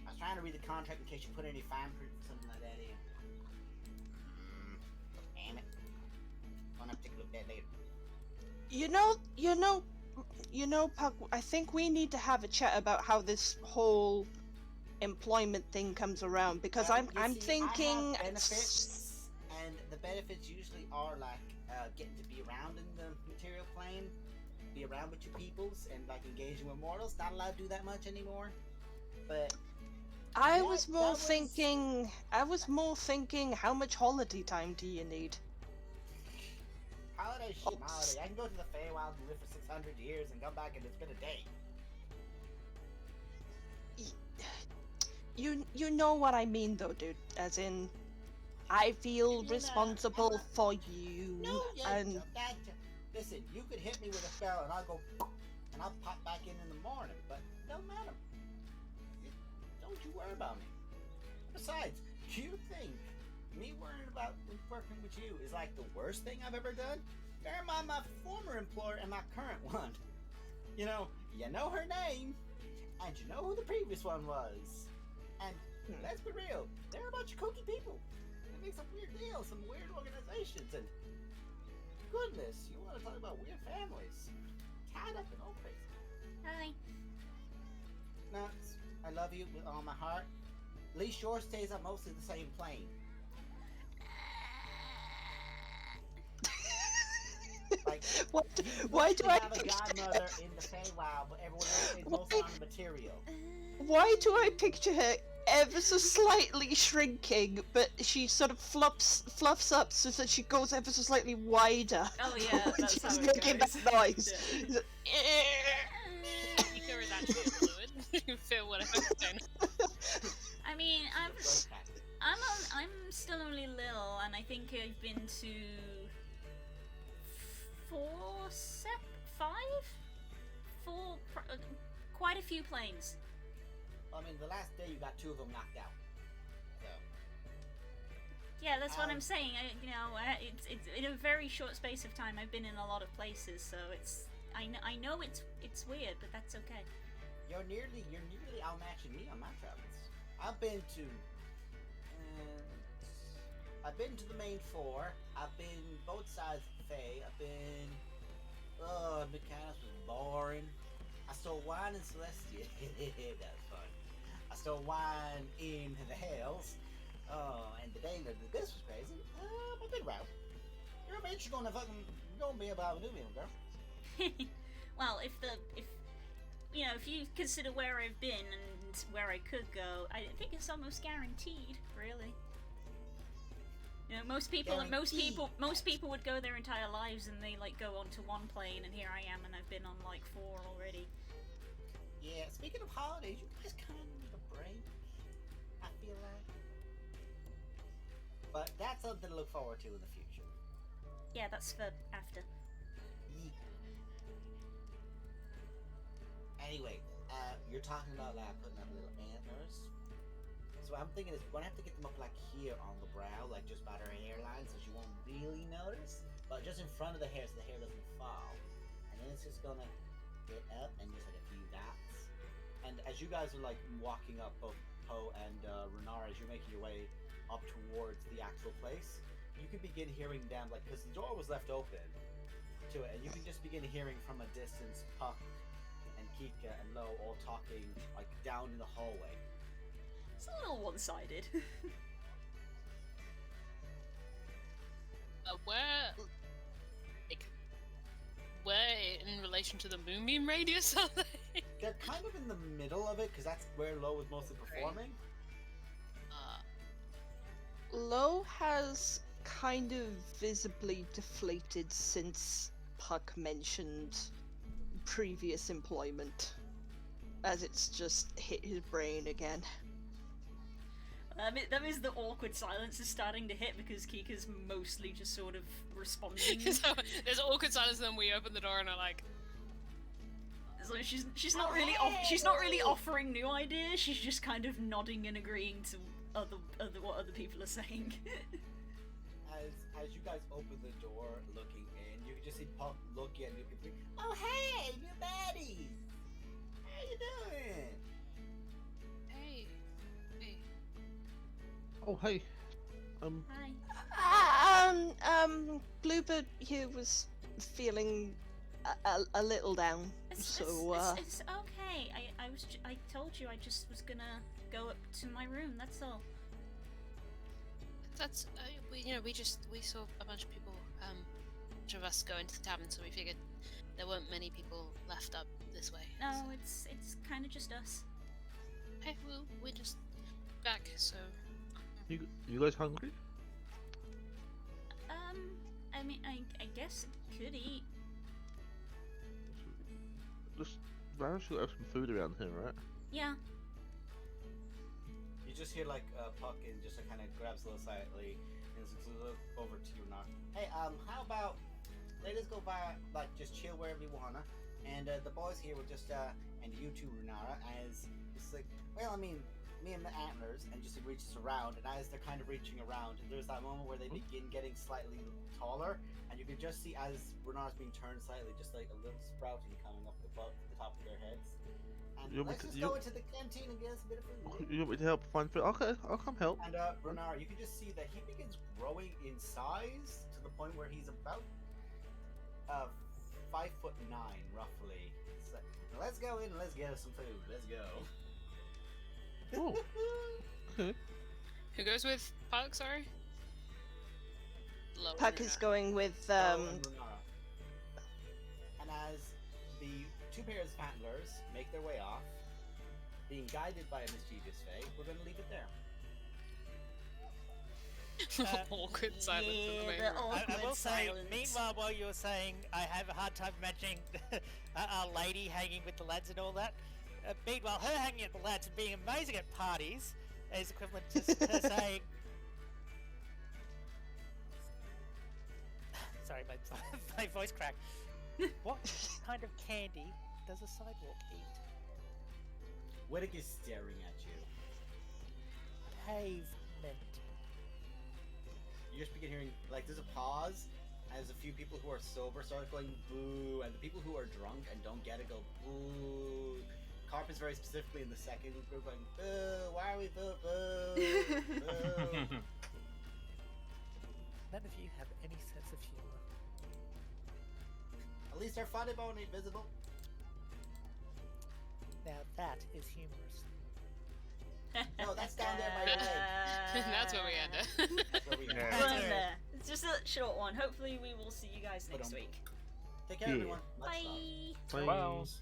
[SPEAKER 1] I was trying to read the contract in case you put any fine print or something like that in. Damn it. I'll have to take a look at that later.
[SPEAKER 4] You know, Puck, I think we need to have a chat about how this whole employment thing comes around, because
[SPEAKER 1] Well,
[SPEAKER 4] I'm
[SPEAKER 1] you see,
[SPEAKER 4] thinking
[SPEAKER 1] I have benefits, and the benefits usually are like getting to be around in the material plane, be around with your peoples, and like engaging with mortals. Not allowed to do that much anymore. But
[SPEAKER 4] I was more thinking how much holiday time do you need?
[SPEAKER 1] holiday shit, my holiday. I can go to the Feywild and live for 600 years and come back and it's been a day.
[SPEAKER 4] You know what I mean though, dude. As in, I feel responsible for you, and
[SPEAKER 1] listen, you could hit me with a spell and I'll go and I'll pop back in the morning, but it don't matter. Don't you worry about me. Besides, you think me worrying about working with you is like the worst thing I've ever done? Bear in mind my former employer and my current one. You know her name, and you know who the previous one was. And let's be real, they're a bunch of kooky people. They make some weird deals, some weird organizations, and goodness, you want to talk about weird families. Tied up and all crazy.
[SPEAKER 2] Hi.
[SPEAKER 1] Nuts, I love you with all my heart. At least yours stays on mostly the same plane. Like,
[SPEAKER 4] why do I
[SPEAKER 1] have a
[SPEAKER 4] picture
[SPEAKER 1] godmother in the Feywild, but everyone else is mostly on the material?
[SPEAKER 4] why do I picture her ever so slightly shrinking, but she sort of fluffs up so that she goes ever so slightly wider?
[SPEAKER 2] Oh yeah, that's
[SPEAKER 4] She's
[SPEAKER 2] how it
[SPEAKER 4] making
[SPEAKER 2] goes.
[SPEAKER 4] that noise.
[SPEAKER 5] Ether is actually a fluid. You feel whatever I'm saying.
[SPEAKER 2] I mean, I'm still only little, and I think I've been to quite a few planes.
[SPEAKER 1] I mean, the last day you got 2 of them knocked out. So.
[SPEAKER 2] Yeah, that's what I'm saying. It's in a very short space of time. I've been in a lot of places, so I know it's weird, but that's okay.
[SPEAKER 1] You're nearly outmatching me on my travels. I've been to the main 4. I've been both sides of the Fae. I've been Mechanics was boring. I stole wine in Celestia. That was fun. I stole wine in the Hells. And the day that this was crazy. I've been around. You're eventually gonna be able to do me, girl.
[SPEAKER 2] Well, if you know, if you consider where I've been and where I could go, I think it's almost guaranteed, really. You know, most people would go their entire lives and they like go onto one plane, and here I am, and I've been on like 4 already.
[SPEAKER 1] Yeah, speaking of holidays, you guys kind of need a break, I feel like. But that's something to look forward to in the future.
[SPEAKER 2] Yeah, that's for after.
[SPEAKER 1] Anyway, you're talking about like putting up little antlers. So what I'm thinking is we're gonna have to get them up like here on the brow, like just by their hairline, so you won't really notice. But just in front of the hair, so the hair doesn't fall. And then it's just gonna get up and just like a few dots. And as you guys are like walking up, both Poe and Renara, as you're making your way up towards the actual place, you can begin hearing them, like, because the door was left open to it, and you can just begin hearing from a distance Puck and Kika and Lo all talking like down in the hallway.
[SPEAKER 2] It's a little one-sided.
[SPEAKER 5] Where in relation to the moonbeam radius are they?
[SPEAKER 1] They're kind of in the middle of it because that's where Lo was mostly performing.
[SPEAKER 4] Lo has kind of visibly deflated since Puck mentioned previous employment, as it's just hit his brain again.
[SPEAKER 2] That means the awkward silence is starting to hit because Kika's mostly just sort of responding.
[SPEAKER 5] So there's awkward silence, and then we open the door and are like,
[SPEAKER 2] So she's not really she's not really offering new ideas. She's just kind of nodding and agreeing to what other people are saying.
[SPEAKER 1] As you guys open the door, looking in, you can just see Puck looking and you can think, "Oh hey, new baddies! How you doing?"
[SPEAKER 5] hey.
[SPEAKER 6] Oh, hey.
[SPEAKER 2] Hi.
[SPEAKER 4] Bluebird here was feeling a little down,
[SPEAKER 2] It's okay. I told you I just was gonna go up to my room. That's all.
[SPEAKER 5] That's we saw a bunch of people, a bunch of us go into the tavern, so we figured there weren't many people left up this way.
[SPEAKER 2] No,
[SPEAKER 5] so.
[SPEAKER 2] it's kind of just us.
[SPEAKER 5] Hey, well, we're just back, so.
[SPEAKER 6] You guys hungry?
[SPEAKER 2] I mean, I guess I could eat.
[SPEAKER 6] Just Varus should have some food around here, right?
[SPEAKER 2] Yeah.
[SPEAKER 1] You just hear like Puck and just kind of grabs Lo slightly and looks over to you, Knock. Hey, how about let us go by, like, just chill wherever you wanna, and the boys here will just and you too, Renara, as it's like, well, I mean, me and the antlers, and just reaches around, and as they're kind of reaching around, there's that moment where they begin getting slightly taller, and you can just see as Renara's being turned slightly, just like a little sprouting coming up above the top of their heads. And let's just go into the canteen and get us a bit of food.
[SPEAKER 6] You want me to help find food? Okay, I'll come help.
[SPEAKER 1] And Renara, you can just see that he begins growing in size to the point where he's about 5'9", roughly. So, let's go in and let's get us some food. Let's go.
[SPEAKER 6] Oh. Okay.
[SPEAKER 5] Who goes with Puck, sorry? Lower
[SPEAKER 4] Puck
[SPEAKER 5] than
[SPEAKER 4] is
[SPEAKER 5] that.
[SPEAKER 4] going with
[SPEAKER 1] And as the two pairs of antlers make their way off, being guided by a mischievous fae, we're going to leave it there.
[SPEAKER 5] Awkward silence in the main
[SPEAKER 2] the
[SPEAKER 5] room.
[SPEAKER 3] I will say,
[SPEAKER 2] silence.
[SPEAKER 3] meanwhile, while you were saying, I have a hard time imagining a lady hanging with the lads and all that. Meanwhile, her hanging at the lads and being amazing at parties is equivalent to her saying... Sorry, my voice cracked. What kind of candy does a sidewalk eat?
[SPEAKER 1] Whittick is staring at you.
[SPEAKER 3] Pavement.
[SPEAKER 1] You just begin hearing, like, there's a pause, as a few people who are sober start going boo, and the people who are drunk and don't get it go boo. Carp is very specifically in the second group going boo, why are we boo, boo, boo.
[SPEAKER 3] None of you have any sense of humor.
[SPEAKER 1] At least our funny bone ain't visible.
[SPEAKER 3] Now that is humorous.
[SPEAKER 1] No, that's down there by your leg.
[SPEAKER 5] That's where we end it.
[SPEAKER 1] That's where we go.
[SPEAKER 7] Yeah.
[SPEAKER 2] We'll end there. It's just a short one. Hopefully, we will see you guys next
[SPEAKER 1] Ba-dum.
[SPEAKER 2] week.
[SPEAKER 1] Take care,
[SPEAKER 6] Yeah.
[SPEAKER 1] everyone. Let's
[SPEAKER 2] Bye.
[SPEAKER 1] stop.
[SPEAKER 6] Bye.
[SPEAKER 7] Wells.